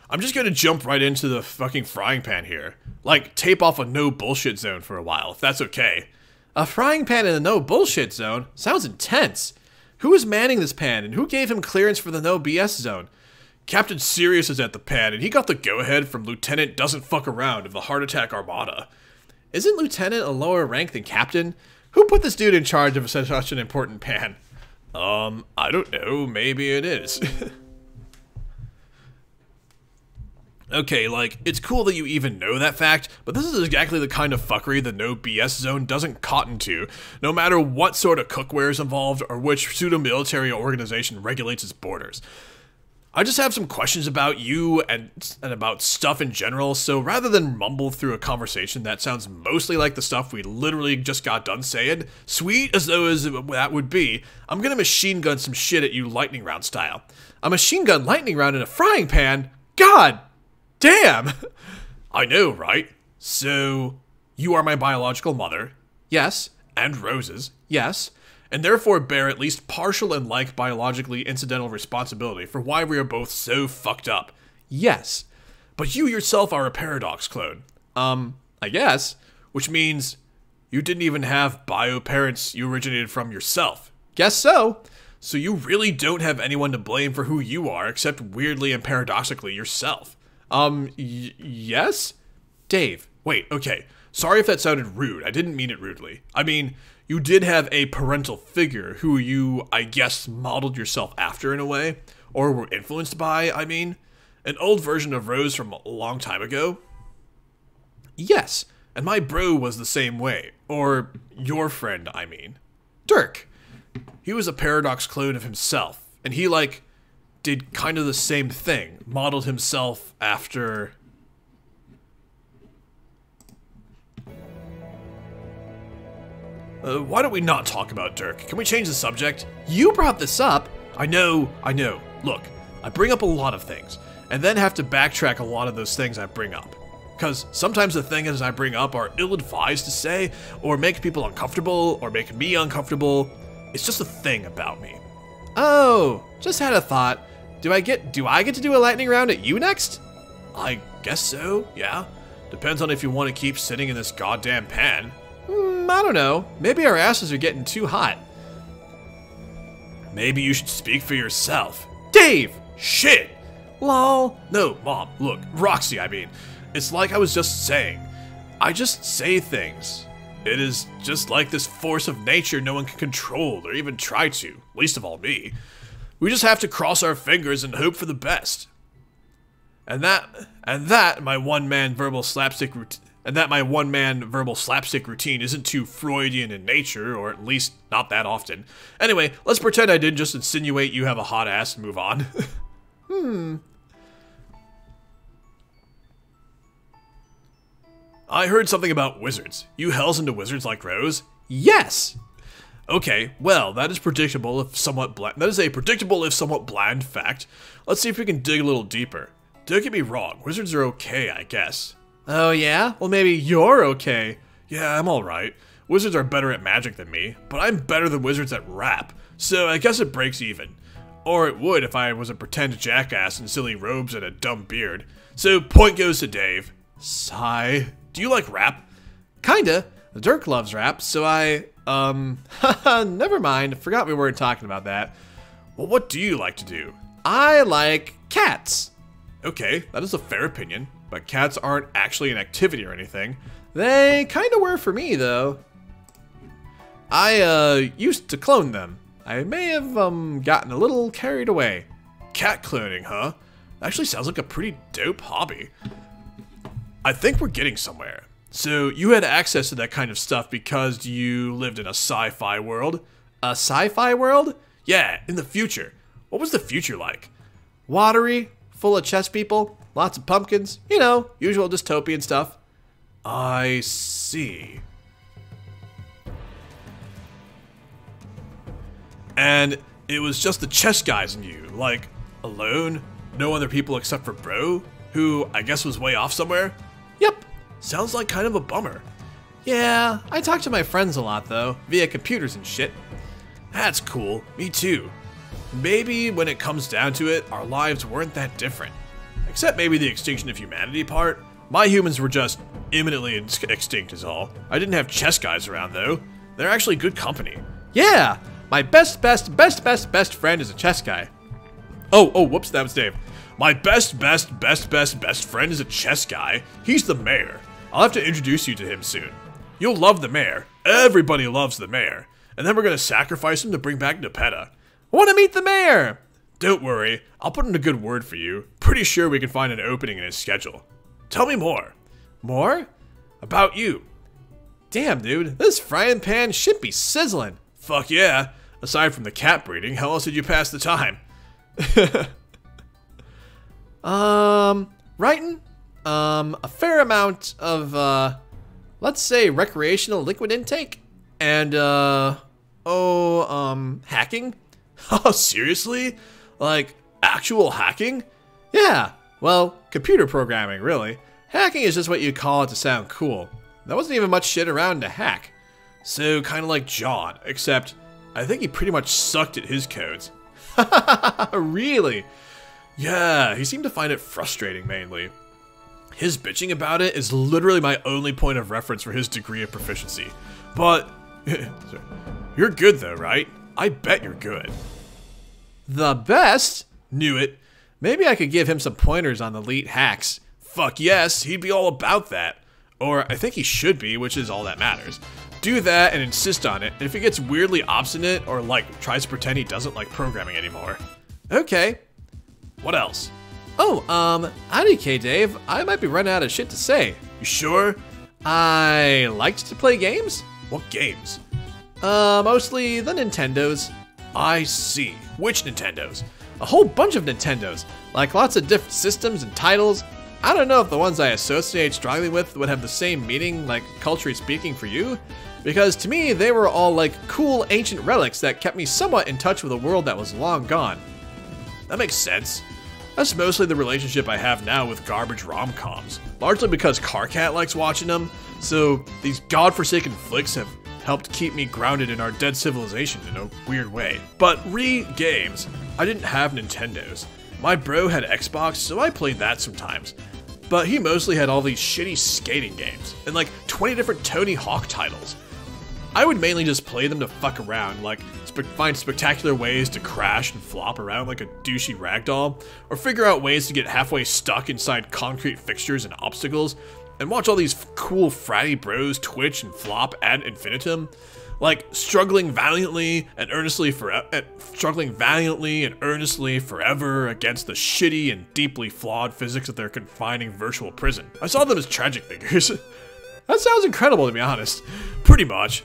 I'm just gonna jump right into the fucking frying pan here. Like, tape off a no bullshit zone for a while, if that's okay. A frying pan in a no bullshit zone? Sounds intense. Who is manning this pan, and who gave him clearance for the no BS zone? Captain Sirius is at the pan, and he got the go-ahead from Lieutenant Doesn't Fuck Around of the Heart Attack Armada. Isn't Lieutenant a lower rank than Captain? Who put this dude in charge of such an important pan? I don't know, maybe it is. Okay, like, it's cool that you even know that fact, but this is exactly the kind of fuckery the no BS zone doesn't cotton to, no matter what sort of cookware is involved or which pseudo-military organization regulates its borders. I just have some questions about you and about stuff in general, so rather than mumble through a conversation that sounds mostly like the stuff we literally just got done saying, sweet as though that would be, I'm gonna machine gun some shit at you lightning round style. A machine gun lightning round in a frying pan? God! Damn! I know, right? So, you are my biological mother. Yes. And Rose's. Yes. And therefore bear at least partial and like biologically incidental responsibility for why we are both so fucked up. Yes. But you yourself are a paradox clone. I guess. Which means you didn't even have bio parents you originated from yourself. Guess so. So you really don't have anyone to blame for who you are except weirdly and paradoxically yourself. Yes? Dave, wait, okay. Sorry if that sounded rude. I didn't mean it rudely. I mean, you did have a parental figure who you, I guess, modeled yourself after in a way. Or were influenced by, I mean. An old version of Rose from a long time ago. Yes, and my bro was the same way. Or your friend, I mean. Dirk. He was a paradox clone of himself. And he, like, did kind of the same thing. Modeled himself after... why don't we not talk about Dirk? Can we change the subject? You brought this up. I know. Look, I bring up a lot of things, and then have to backtrack a lot of those things I bring up. Because sometimes the things I bring up are ill-advised to say, or make people uncomfortable, or make me uncomfortable. It's just a thing about me. Oh, just had a thought. Do I get to do a lightning round at you next? I guess so, yeah. Depends on if you want to keep sitting in this goddamn pan. I don't know. Maybe our asses are getting too hot. Maybe you should speak for yourself. Dave! Shit! Lol. No, Mom, look, Roxy, I mean. It's like I was just saying. I just say things. It is just like this force of nature no one can control or even try to, least of all me. We just have to cross our fingers and hope for the best. And that my one-man verbal slapstick routine isn't too Freudian in nature, or at least not that often. Anyway, let's pretend I didn't just insinuate you have a hot ass and move on. I heard something about wizards. You hells into wizards like Rose? Yes! Okay, well, that is predictable if somewhat bland. That is a predictable if somewhat bland fact. Let's see if we can dig a little deeper. Don't get me wrong, wizards are okay, I guess. Oh yeah? Well, maybe you're okay. Yeah, I'm alright. Wizards are better at magic than me, but I'm better than wizards at rap, so I guess it breaks even. Or it would if I was a pretend jackass in silly robes and a dumb beard. So, point goes to Dave. Sigh. Do you like rap? Kinda. Dirk loves rap, so never mind. Forgot we weren't talking about that. Well, what do you like to do? I like cats. Okay, that is a fair opinion, but cats aren't actually an activity or anything. They kinda were for me, though. I, used to clone them. I may have, gotten a little carried away. Cat cloning, huh? Actually sounds like a pretty dope hobby. I think we're getting somewhere. So, you had access to that kind of stuff because you lived in a sci-fi world? A sci-fi world? Yeah, in the future. What was the future like? Watery, full of chess people, lots of pumpkins, you know, usual dystopian stuff. I see. And it was just the chess guys and you, like, alone? No other people except for Bro, who I guess was way off somewhere? Yep. Sounds like kind of a bummer. Yeah, I talk to my friends a lot though, via computers and shit. That's cool, me too. Maybe when it comes down to it, our lives weren't that different. Except maybe the extinction of humanity part. My humans were just imminently extinct is all. I didn't have chess guys around though. They're actually good company. Yeah, my best friend is a chess guy. Oh, whoops, that was Dave. My best friend is a chess guy. He's the mayor. I'll have to introduce you to him soon. You'll love the mayor. Everybody loves the mayor. And then we're gonna sacrifice him to bring back Nepeta. I wanna meet the mayor! Don't worry, I'll put in a good word for you. Pretty sure we can find an opening in his schedule. Tell me more. More? About you. Damn, dude, this frying pan should be sizzling. Fuck yeah. Aside from the cat breeding, how else did you pass the time? Writing? A fair amount of, let's say recreational liquid intake? And, hacking? Oh, seriously? Like, actual hacking? Yeah, well, computer programming, really. Hacking is just what you call it to sound cool. There wasn't even much shit around to hack. So, kinda like John, except I think he pretty much sucked at his codes. Really? Yeah, he seemed to find it frustrating mainly. His bitching about it is literally my only point of reference for his degree of proficiency. But, you're good though, right? I bet you're good. The best? Knew it. Maybe I could give him some pointers on the elite hacks. Fuck yes, he'd be all about that. Or I think he should be, which is all that matters. Do that and insist on it, and if he gets weirdly obstinate or like tries to pretend he doesn't like programming anymore. Okay. What else? Oh, IDK Dave, I might be running out of shit to say. You sure? I liked to play games? What games? Mostly the Nintendos. I see. Which Nintendos? A whole bunch of Nintendos. Like lots of different systems and titles. I don't know if the ones I associate strongly with would have the same meaning, like culturally speaking for you. Because to me, they were all like cool ancient relics that kept me somewhat in touch with a world that was long gone. That makes sense. That's mostly the relationship I have now with garbage rom-coms. Largely because Karkat likes watching them, so these godforsaken flicks have helped keep me grounded in our dead civilization in a weird way. But games, I didn't have Nintendos. My bro had Xbox, so I played that sometimes. But he mostly had all these shitty skating games, and like 20 different Tony Hawk titles. I would mainly just play them to fuck around, like find spectacular ways to crash and flop around like a douchey ragdoll, or figure out ways to get halfway stuck inside concrete fixtures and obstacles, and watch all these cool fratty bros twitch and flop ad infinitum, like struggling valiantly and earnestly forever against the shitty and deeply flawed physics of their confining virtual prison. I saw them as tragic figures. That sounds incredible, to be honest. Pretty much.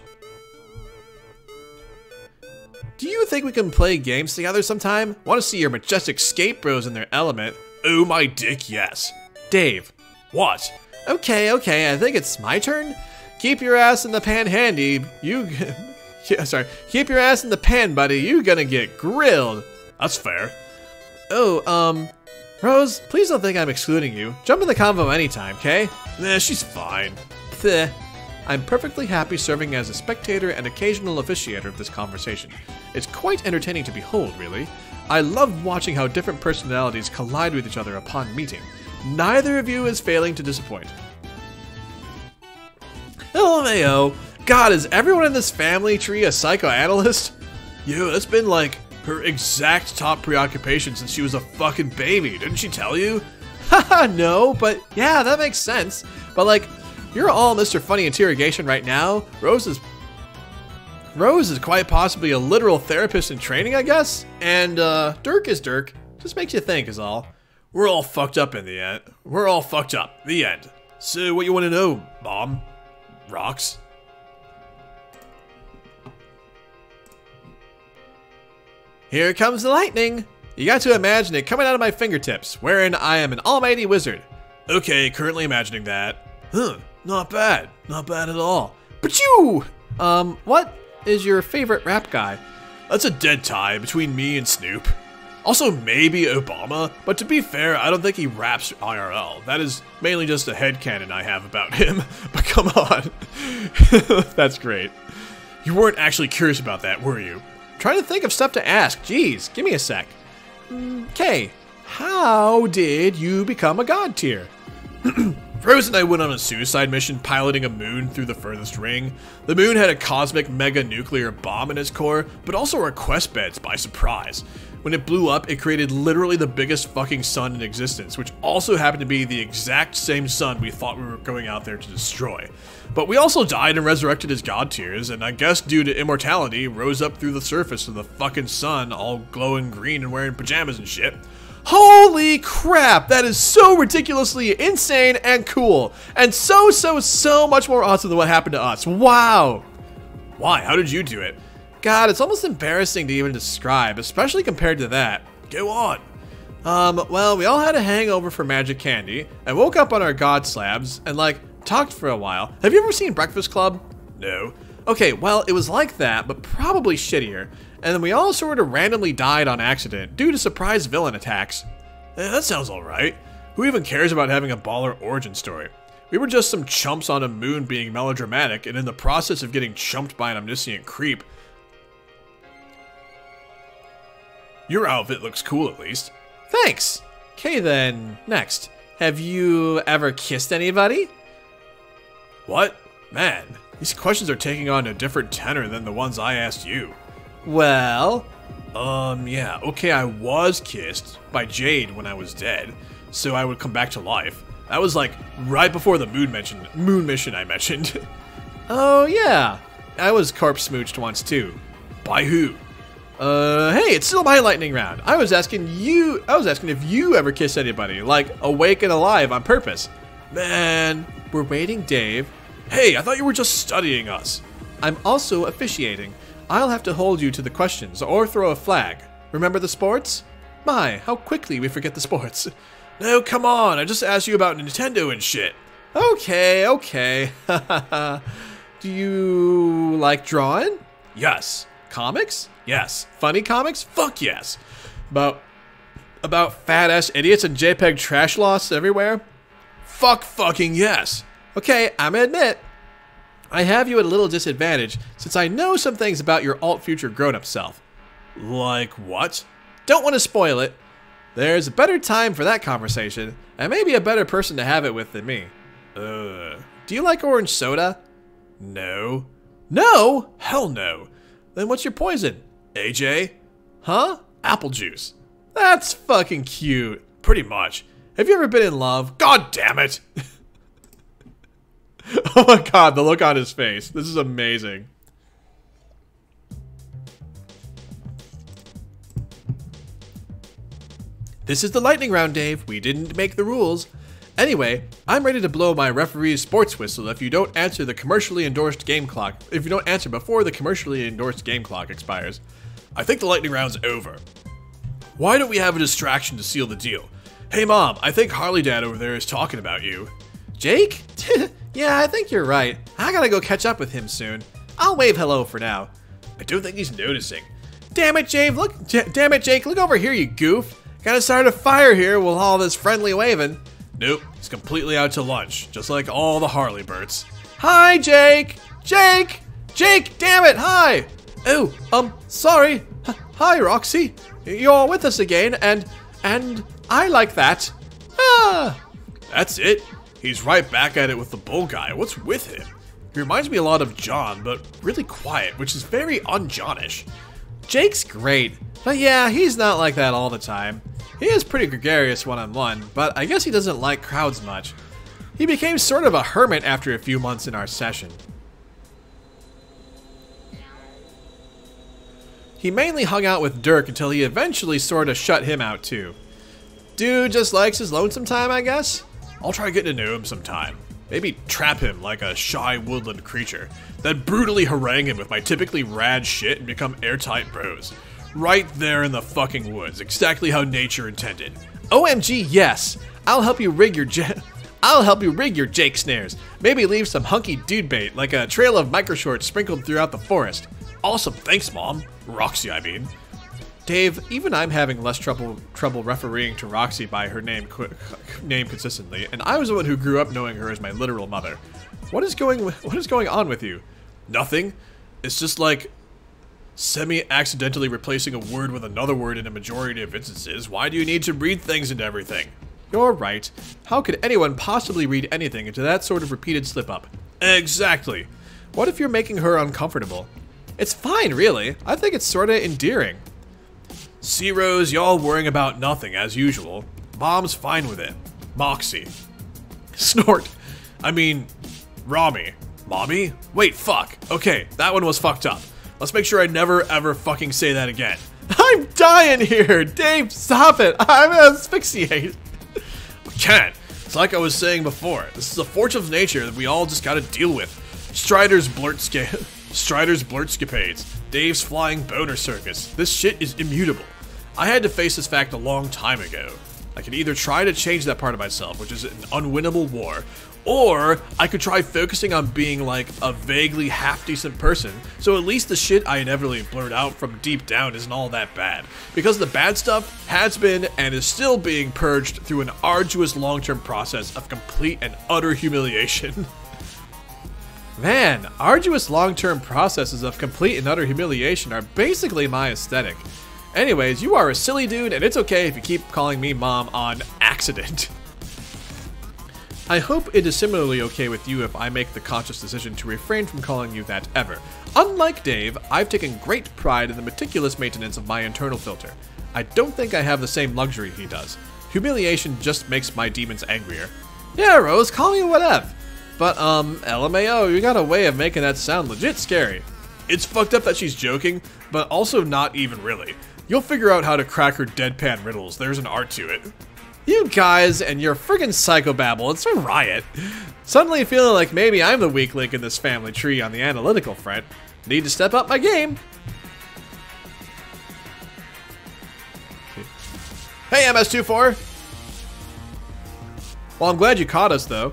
Do you think we can play games together sometime? Want to see your majestic skate bros in their element. Oh my dick, yes. Dave. What? Okay, I think it's my turn. Keep your ass in the pan handy. Keep your ass in the pan, buddy. You gonna get grilled. That's fair. Oh, Rose, please don't think I'm excluding you. Jump in the convo anytime, okay? Nah, she's fine. I'm perfectly happy serving as a spectator and occasional officiator of this conversation. It's quite entertaining to behold, really. I love watching how different personalities collide with each other upon meeting. Neither of you is failing to disappoint. LMAO. God, is everyone in this family tree a psychoanalyst? Yo, that's been like her exact top preoccupation since she was a fucking baby. Didn't she tell you? Haha, no, but yeah, that makes sense. But like, you're all Mr. Funny Interrogation right now. Rose is quite possibly a literal therapist in training, I guess. And Dirk is Dirk. Just makes you think is all. We're all fucked up in the end. We're all fucked up. The end. So what you want to know, Mom? Rox? Here comes the lightning. You got to imagine it coming out of my fingertips, wherein I am an almighty wizard. Okay, currently imagining that. Huh, not bad. Not bad at all. But you! What is your favorite rap guy? That's a dead tie between me and Snoop. Also maybe Obama, but to be fair, I don't think he raps IRL. That is mainly just a headcanon I have about him. But come on. That's great. You weren't actually curious about that, were you? Trying to think of stuff to ask. Jeez, give me a sec. Okay, how did you become a god tier? Rose and I went on a suicide mission piloting a moon through the furthest ring. The moon had a cosmic mega nuclear bomb in its core, but also request beds by surprise. When it blew up, it created literally the biggest fucking sun in existence, which also happened to be the exact same sun we thought we were going out there to destroy. But we also died and resurrected as god tiers, and I guess due to immortality, rose up through the surface of the fucking sun, all glowing green and wearing pajamas and shit. Holy crap, that is so ridiculously insane and cool, and so much more awesome than what happened to us. Wow. Why? How did you do it? God, it's almost embarrassing to even describe, especially compared to that. Go on. Well, we all had a hangover for magic candy, and woke up on our god slabs, and like, talked for a while. Have you ever seen Breakfast Club? No. Okay, well, it was like that, but probably shittier. And then we all sort of randomly died on accident due to surprise villain attacks. That sounds alright. Who even cares about having a baller origin story? We were just some chumps on a moon being melodramatic, and in the process of getting chumped by an omniscient creep. Your outfit looks cool, at least. Thanks. Okay then, next. Have you ever kissed anybody? What? Man, these questions are taking on a different tenor than the ones I asked you. Well... yeah, okay, I was kissed by Jade when I was dead, so I would come back to life. That was like right before the moon mission I mentioned. Oh yeah, I was corpse smooched once too. By who? Hey, it's still my lightning round. I was asking if you ever kissed anybody, like awake and alive on purpose. Man, we're waiting, Dave. Hey, I thought you were just studying us. I'm also officiating. I'll have to hold you to the questions or throw a flag. Remember the sports? My, how quickly we forget the sports. No, come on, I just asked you about Nintendo and shit. Okay. Do you like drawing? Yes. Comics? Yes. Funny comics? Fuck yes. About fat-ass idiots and JPEG trash loss everywhere? Fuck fucking yes. Okay, I'ma admit, I have you at a little disadvantage since I know some things about your alt-future grown-up self. Like what? Don't want to spoil it. There's a better time for that conversation, and maybe a better person to have it with than me. Do you like orange soda? No. No? Hell no. Then what's your poison? AJ? Huh? Apple juice. That's fucking cute. Pretty much. Have you ever been in love? God damn it! Oh my god, the look on his face. This is amazing. This is the lightning round, Dave. We didn't make the rules. Anyway, I'm ready to blow my referee's sports whistle if you don't answer the commercially endorsed game clock. If you don't answer before the commercially endorsed game clock expires. I think the lightning round's over. Why don't we have a distraction to seal the deal? Hey Mom, I think Harley Dad over there is talking about you. Jake? Yeah, I think you're right. I gotta go catch up with him soon. I'll wave hello for now. I don't think he's noticing. Damn it, Jake! Damn it, Jake! Look over here, you goof! Gotta start a fire here with all this friendly waving. Nope, he's completely out to lunch, just like all the Harley Birds. Hi, Jake! Jake! Jake! Damn it! Hi! Oh, sorry. Hi, Roxy. You're with us again, and I like that. Ah! That's it. He's right back at it with the bull guy. What's with him? He reminds me a lot of John, but really quiet, which is very un-Johnish. Jake's great, but yeah, he's not like that all the time. He is pretty gregarious one-on-one, but I guess he doesn't like crowds much. He became sort of a hermit after a few months in our session. He mainly hung out with Dirk until he eventually sort of shut him out too. Dude just likes his lonesome time, I guess? I'll try getting to know him sometime. Maybe trap him like a shy woodland creature, then brutally harangue him with my typically rad shit and become airtight bros. Right there in the fucking woods, exactly how nature intended. OMG, yes! I'll help you rig your Jake snares. Maybe leave some hunky dude bait, like a trail of microshorts sprinkled throughout the forest. Awesome, thanks Mom. Roxy, I mean. Dave, even I'm having less trouble refereeing to Roxy by her name consistently, and I was the one who grew up knowing her as my literal mother. What is going on with you? Nothing. It's just like semi-accidentally replacing a word with another word in a majority of instances. Why do you need to read things into everything? You're right. How could anyone possibly read anything into that sort of repeated slip-up? Exactly. What if you're making her uncomfortable? It's fine, really. I think it's sorta endearing. See, Rose, y'all worrying about nothing, as usual. Mom's fine with it. Moxie. Snort. I mean, Rami. Mommy? Wait, fuck. Okay, that one was fucked up. Let's make sure I never ever fucking say that again. I'm dying here! Dave, stop it! I'm asphyxiated. We can't. It's like I was saying before. This is a force of nature that we all just gotta deal with. Strider's blurtscapades. Dave's flying boner circus. This shit is immutable. I had to face this fact a long time ago. I could either try to change that part of myself, which is an unwinnable war, or I could try focusing on being like a vaguely half-decent person, so at least the shit I inevitably blurt out from deep down isn't all that bad. Because the bad stuff has been and is still being purged through an arduous long-term process of complete and utter humiliation. Man, arduous long-term processes of complete and utter humiliation are basically my aesthetic. Anyways, you are a silly dude, and it's okay if you keep calling me Mom on accident. I hope it is similarly okay with you if I make the conscious decision to refrain from calling you that ever. Unlike Dave, I've taken great pride in the meticulous maintenance of my internal filter. I don't think I have the same luxury he does. Humiliation just makes my demons angrier. Yeah, Rose, call me whatever. But, LMAO, you got a way of making that sound legit scary. It's fucked up that she's joking, but also not even really. You'll figure out how to crack her deadpan riddles. There's an art to it. You guys and your friggin' psychobabble, it's a riot. Suddenly feeling like maybe I'm the weak link in this family tree on the analytical front. Need to step up my game. Hey, MS24! Well, I'm glad you caught us, though.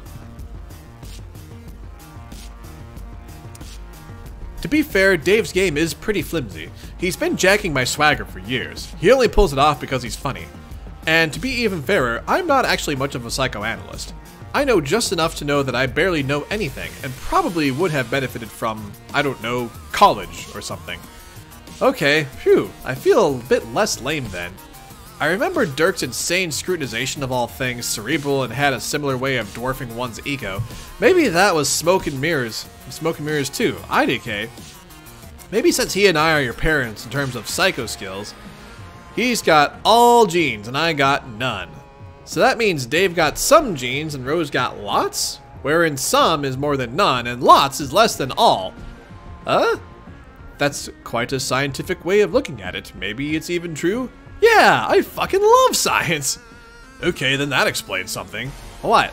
To be fair, Dave's game is pretty flimsy. He's been jacking my swagger for years. He only pulls it off because he's funny. And to be even fairer, I'm not actually much of a psychoanalyst. I know just enough to know that I barely know anything, and probably would have benefited from, I don't know, college or something. Okay, phew, I feel a bit less lame then. I remember Dirk's insane scrutinization of all things cerebral and had a similar way of dwarfing one's ego. Maybe that was smoke and mirrors. Smoke and mirrors too, IDK. Maybe since he and I are your parents in terms of psycho skills, he's got all genes and I got none. So that means Dave got some genes and Rose got lots? wherein some is more than none and lots is less than all. Huh? That's quite a scientific way of looking at it. Maybe it's even true? Yeah, I fucking love science! Okay, then that explains something. What?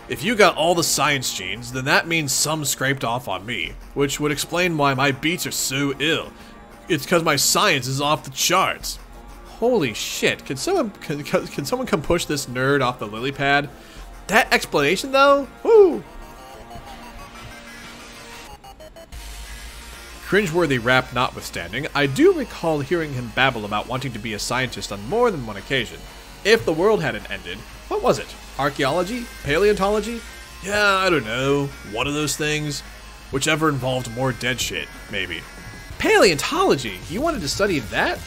If you got all the science genes, then that means some scraped off on me, which would explain why my beats are so ill. It's because my science is off the charts. Holy shit, can someone come push this nerd off the lily pad? That explanation though? Woo! Cringeworthy rap notwithstanding, I do recall hearing him babble about wanting to be a scientist on more than one occasion. If the world hadn't ended, what was it? Archaeology? Paleontology? Yeah, I don't know. One of those things. Whichever involved more dead shit, maybe. Paleontology? You wanted to study that?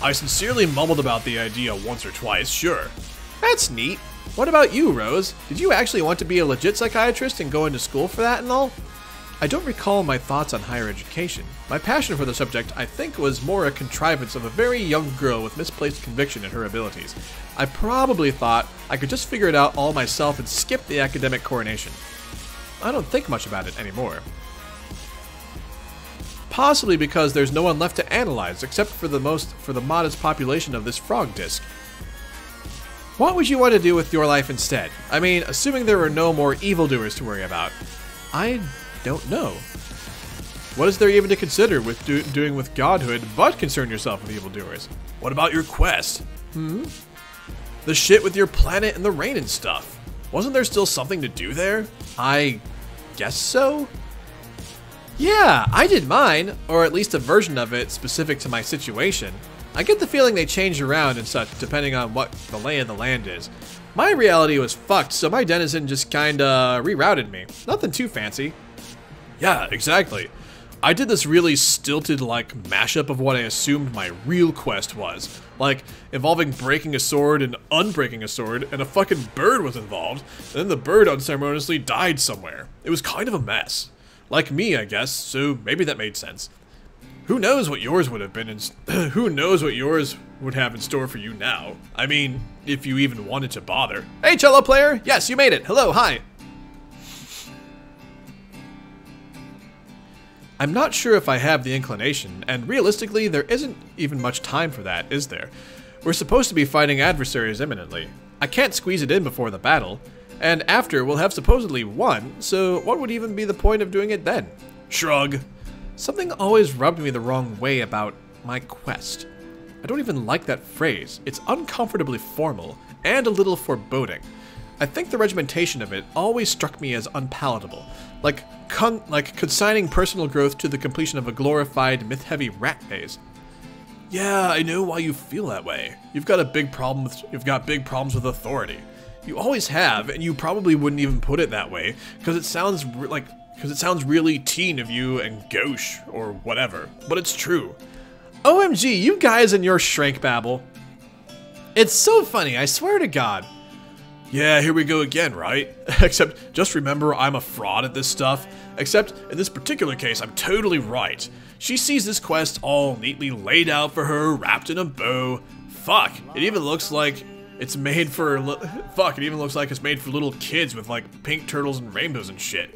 I sincerely mumbled about the idea once or twice, sure. That's neat. What about you, Rose? Did you actually want to be a legit psychiatrist and go into school for that and all? I don't recall my thoughts on higher education. My passion for the subject, I think, was more a contrivance of a very young girl with misplaced conviction in her abilities. I probably thought I could just figure it out all myself and skip the academic coronation. I don't think much about it anymore. Possibly because there's no one left to analyze except for the modest population of this frog disc. What would you want to do with your life instead? I mean, assuming there were no more evildoers to worry about. I don't know. What is there even to consider with doing with godhood but concern yourself with evildoers? What about your quest? The shit with your planet and the rain and stuff. Wasn't there still something to do there? I guess so? Yeah, I did mine, or at least a version of it specific to my situation. I get the feeling they change around and such depending on what the lay of the land is. My reality was fucked, so my denizen just kinda rerouted me. Nothing too fancy. Yeah, exactly. I did this really stilted like mashup of what I assumed my real quest was. Like, involving breaking a sword and unbreaking a sword, and a fucking bird was involved, and then the bird unceremoniously died somewhere. It was kind of a mess. Like me, I guess, so maybe that made sense. Who knows what yours would have been, who knows what yours would have in store for you now? I mean, if you even wanted to bother. Hey, cello player! Yes, you made it! Hello, hi! I'm not sure if I have the inclination, and realistically, there isn't even much time for that, is there? We're supposed to be fighting adversaries imminently. I can't squeeze it in before the battle. And after, we'll have supposedly won, so what would even be the point of doing it then? Shrug. Something always rubbed me the wrong way about my quest. I don't even like that phrase. It's uncomfortably formal, and a little foreboding. I think the regimentation of it always struck me as unpalatable, like consigning personal growth to the completion of a glorified, myth-heavy rat maze. Yeah, I know why you feel that way. You've got big problems with authority. You always have, and you probably wouldn't even put it that way, because it sounds really teen of you and gauche, or whatever, but it's true. OMG, you guys and your shrank babble. It's so funny, I swear to God. Yeah, here we go again, right? Except, just remember I'm a fraud at this stuff. Except, in this particular case, I'm totally right. She sees this quest all neatly laid out for her, wrapped in a bow. Fuck, it even looks like it's made for little kids with like pink turtles and rainbows and shit.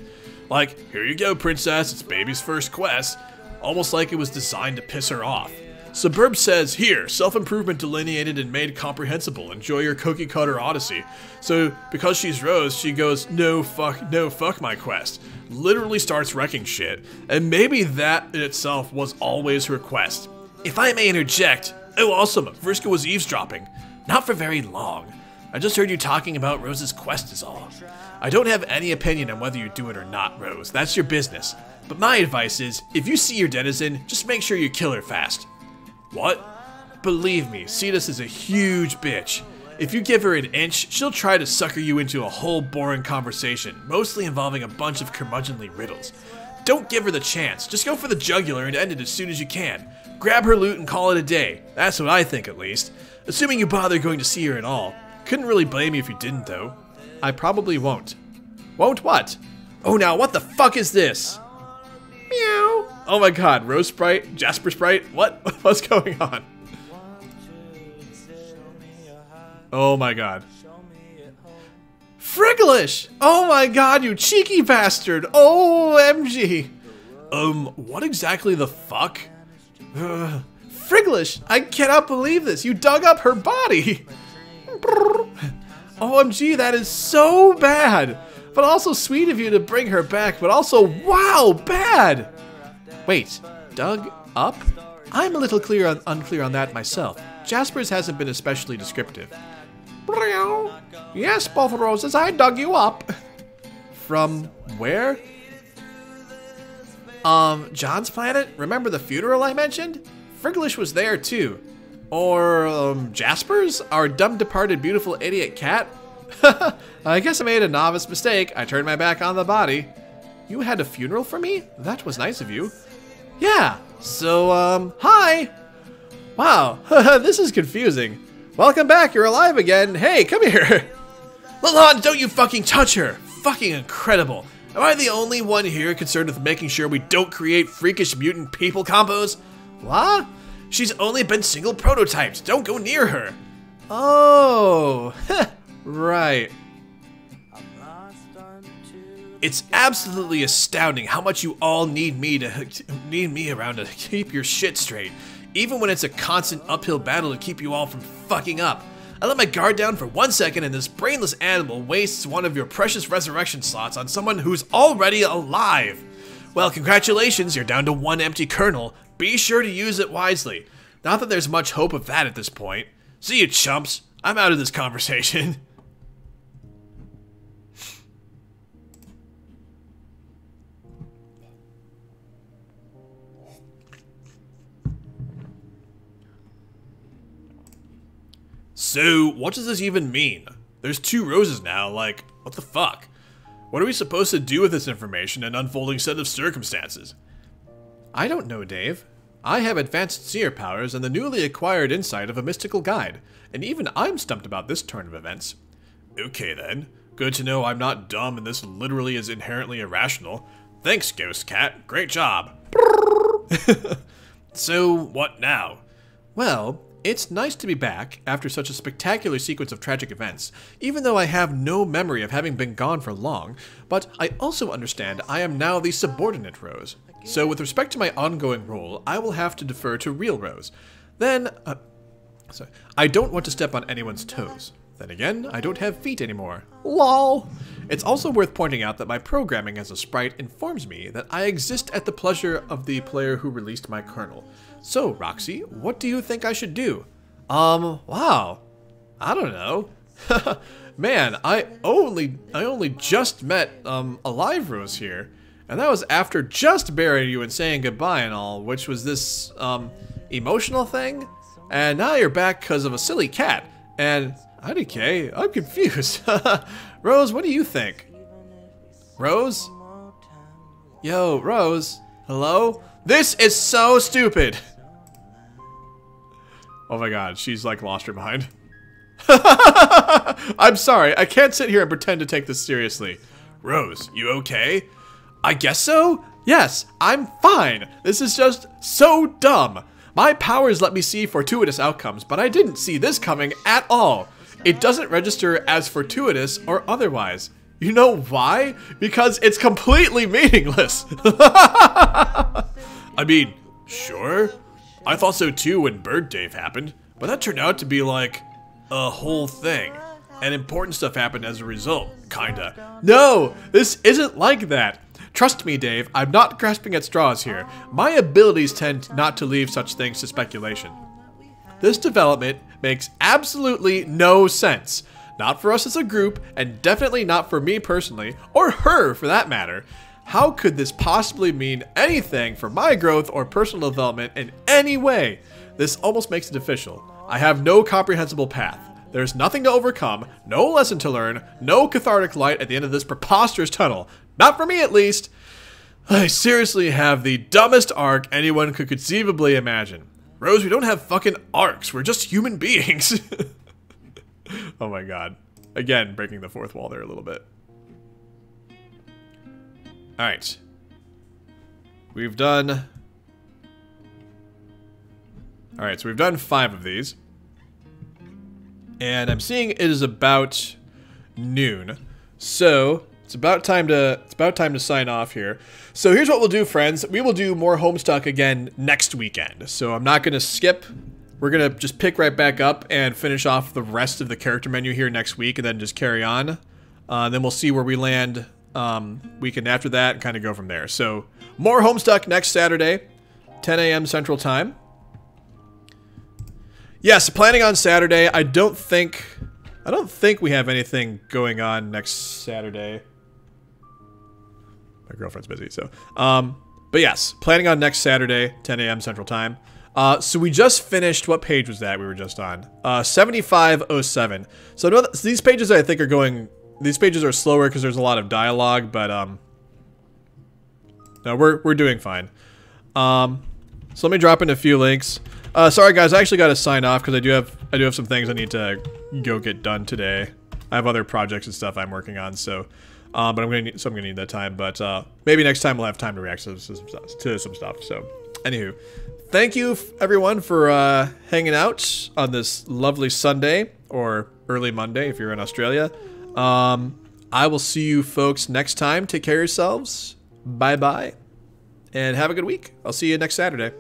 Like, here you go, princess, it's baby's first quest. Almost like it was designed to piss her off. Suburb says, here, self-improvement delineated and made comprehensible. Enjoy your cookie-cutter odyssey. So, because she's Rose, she goes, no, fuck my quest. Literally starts wrecking shit. And maybe that in itself was always her quest. If I may interject, oh awesome, Vriska was eavesdropping. Not for very long. I just heard you talking about Rose's quest is all. I don't have any opinion on whether you do it or not, Rose. That's your business. But my advice is, if you see your denizen, just make sure you kill her fast. What? Believe me, Cetus is a huge bitch. If you give her an inch, she'll try to sucker you into a whole boring conversation, mostly involving a bunch of curmudgeonly riddles. Don't give her the chance. Just go for the jugular and end it as soon as you can. Grab her loot and call it a day. That's what I think, at least. Assuming you bother going to see her at all. Couldn't really blame you if you didn't, though. I probably won't. Won't what? Oh, now what the fuck is this? Meow. Oh my god, Rose Sprite? Jasper Sprite? What? What's going on? Oh my god. Friglish! Oh my god, you cheeky bastard! OMG! What exactly the fuck? Friglish, I cannot believe this. You dug up her body. OMG, that is so bad. But also sweet of you to bring her back, but also, wow, bad. Wait, dug up? I'm a little unclear on that myself. Jasper's hasn't been especially descriptive. Yes, both roses, I dug you up. From where? John's planet? Remember the funeral I mentioned? Friglish was there too. Or, Jasper's? Our dumb departed beautiful idiot cat? I guess I made a novice mistake. I turned my back on the body. You had a funeral for me? That was nice of you. Yeah, so, hi! Wow, this is confusing. Welcome back, you're alive again. Hey, come here! Lalonde, don't you fucking touch her! Fucking incredible. Am I the only one here concerned with making sure we don't create freakish mutant people combos? What? She's only been single prototyped. Don't go near her. Oh, right. It's absolutely astounding how much you all need me around to keep your shit straight, even when it's a constant uphill battle to keep you all from fucking up. I let my guard down for 1 second and this brainless animal wastes one of your precious resurrection slots on someone who's already alive. Well, congratulations, you're down to 1 empty kernel. Be sure to use it wisely. Not that there's much hope of that at this point. See you, chumps. I'm out of this conversation. So, what does this even mean? There's 2 roses now, like, what the fuck? What are we supposed to do with this information and unfolding set of circumstances? I don't know, Dave. I have advanced seer powers and the newly acquired insight of a mystical guide, and even I'm stumped about this turn of events. Okay then. Good to know I'm not dumb and this literally is inherently irrational. Thanks, Ghost Cat. Great job. So, what now? Well, it's nice to be back after such a spectacular sequence of tragic events, even though I have no memory of having been gone for long, but I also understand I am now the subordinate Rose. So with respect to my ongoing role, I will have to defer to real Rose. Then, I don't want to step on anyone's toes. Then again, I don't have feet anymore. LOL! It's also worth pointing out that my programming as a sprite informs me that I exist at the pleasure of the player who released my kernel. So, Roxy, what do you think I should do? Wow. I don't know. Man, I only just met, Alive Rose here. And that was after just burying you and saying goodbye and all, which was this, emotional thing. And now you're back because of a silly cat. And, IDK, I'm confused. Rose, what do you think? Rose? Yo, Rose? Hello? This is so stupid! Oh my god, she's like lost her mind. I'm sorry, I can't sit here and pretend to take this seriously. Rose, you okay? I guess so? Yes, I'm fine. This is just so dumb. My powers let me see fortuitous outcomes, but I didn't see this coming at all. It doesn't register as fortuitous or otherwise. You know why? Because it's completely meaningless. I mean, sure. I thought so too when Bird Dave happened, but that turned out to be like a whole thing. And important stuff happened as a result, kinda. No, this isn't like that. Trust me, Dave, I'm not grasping at straws here. My abilities tend not to leave such things to speculation. This development makes absolutely no sense. Not for us as a group, and definitely not for me personally, or her for that matter. How could this possibly mean anything for my growth or personal development in any way? This almost makes it official. I have no comprehensible path. There's nothing to overcome, no lesson to learn, no cathartic light at the end of this preposterous tunnel. Not for me, at least. I seriously have the dumbest arc anyone could conceivably imagine. Rose, we don't have fucking arcs. We're just human beings. Oh my god. Again, breaking the fourth wall there a little bit. Alright. We've done... Alright, so we've done 5 of these. And I'm seeing it is about noon. So it's about time to sign off here. So here's what we'll do, friends. We will do more Homestuck again next weekend. So I'm not gonna skip. We're gonna just pick right back up and finish off the rest of the character menu here next week, and then just carry on. Then we'll see where we land weekend after that, and kind of go from there. So more Homestuck next Saturday, 10 a.m. Central Time. Yes, planning on Saturday. I don't think we have anything going on next Saturday. My girlfriend's busy, so. But yes, planning on next Saturday, 10 a.m. Central Time. So we just finished, what page was that we were just on? 7507. So these pages I think are going, these pages are slower because there's a lot of dialogue, but no, we're doing fine. So let me drop in a few links. Sorry guys, I actually got to sign off because I do have some things I need to go get done today. I have other projects and stuff I'm working on, so but I'm gonna need that time. But maybe next time we'll have time to react to some stuff. So, anywho, thank you everyone for hanging out on this lovely Sunday or early Monday if you're in Australia. I will see you folks next time. Take care of yourselves. Bye bye, and have a good week. I'll see you next Saturday.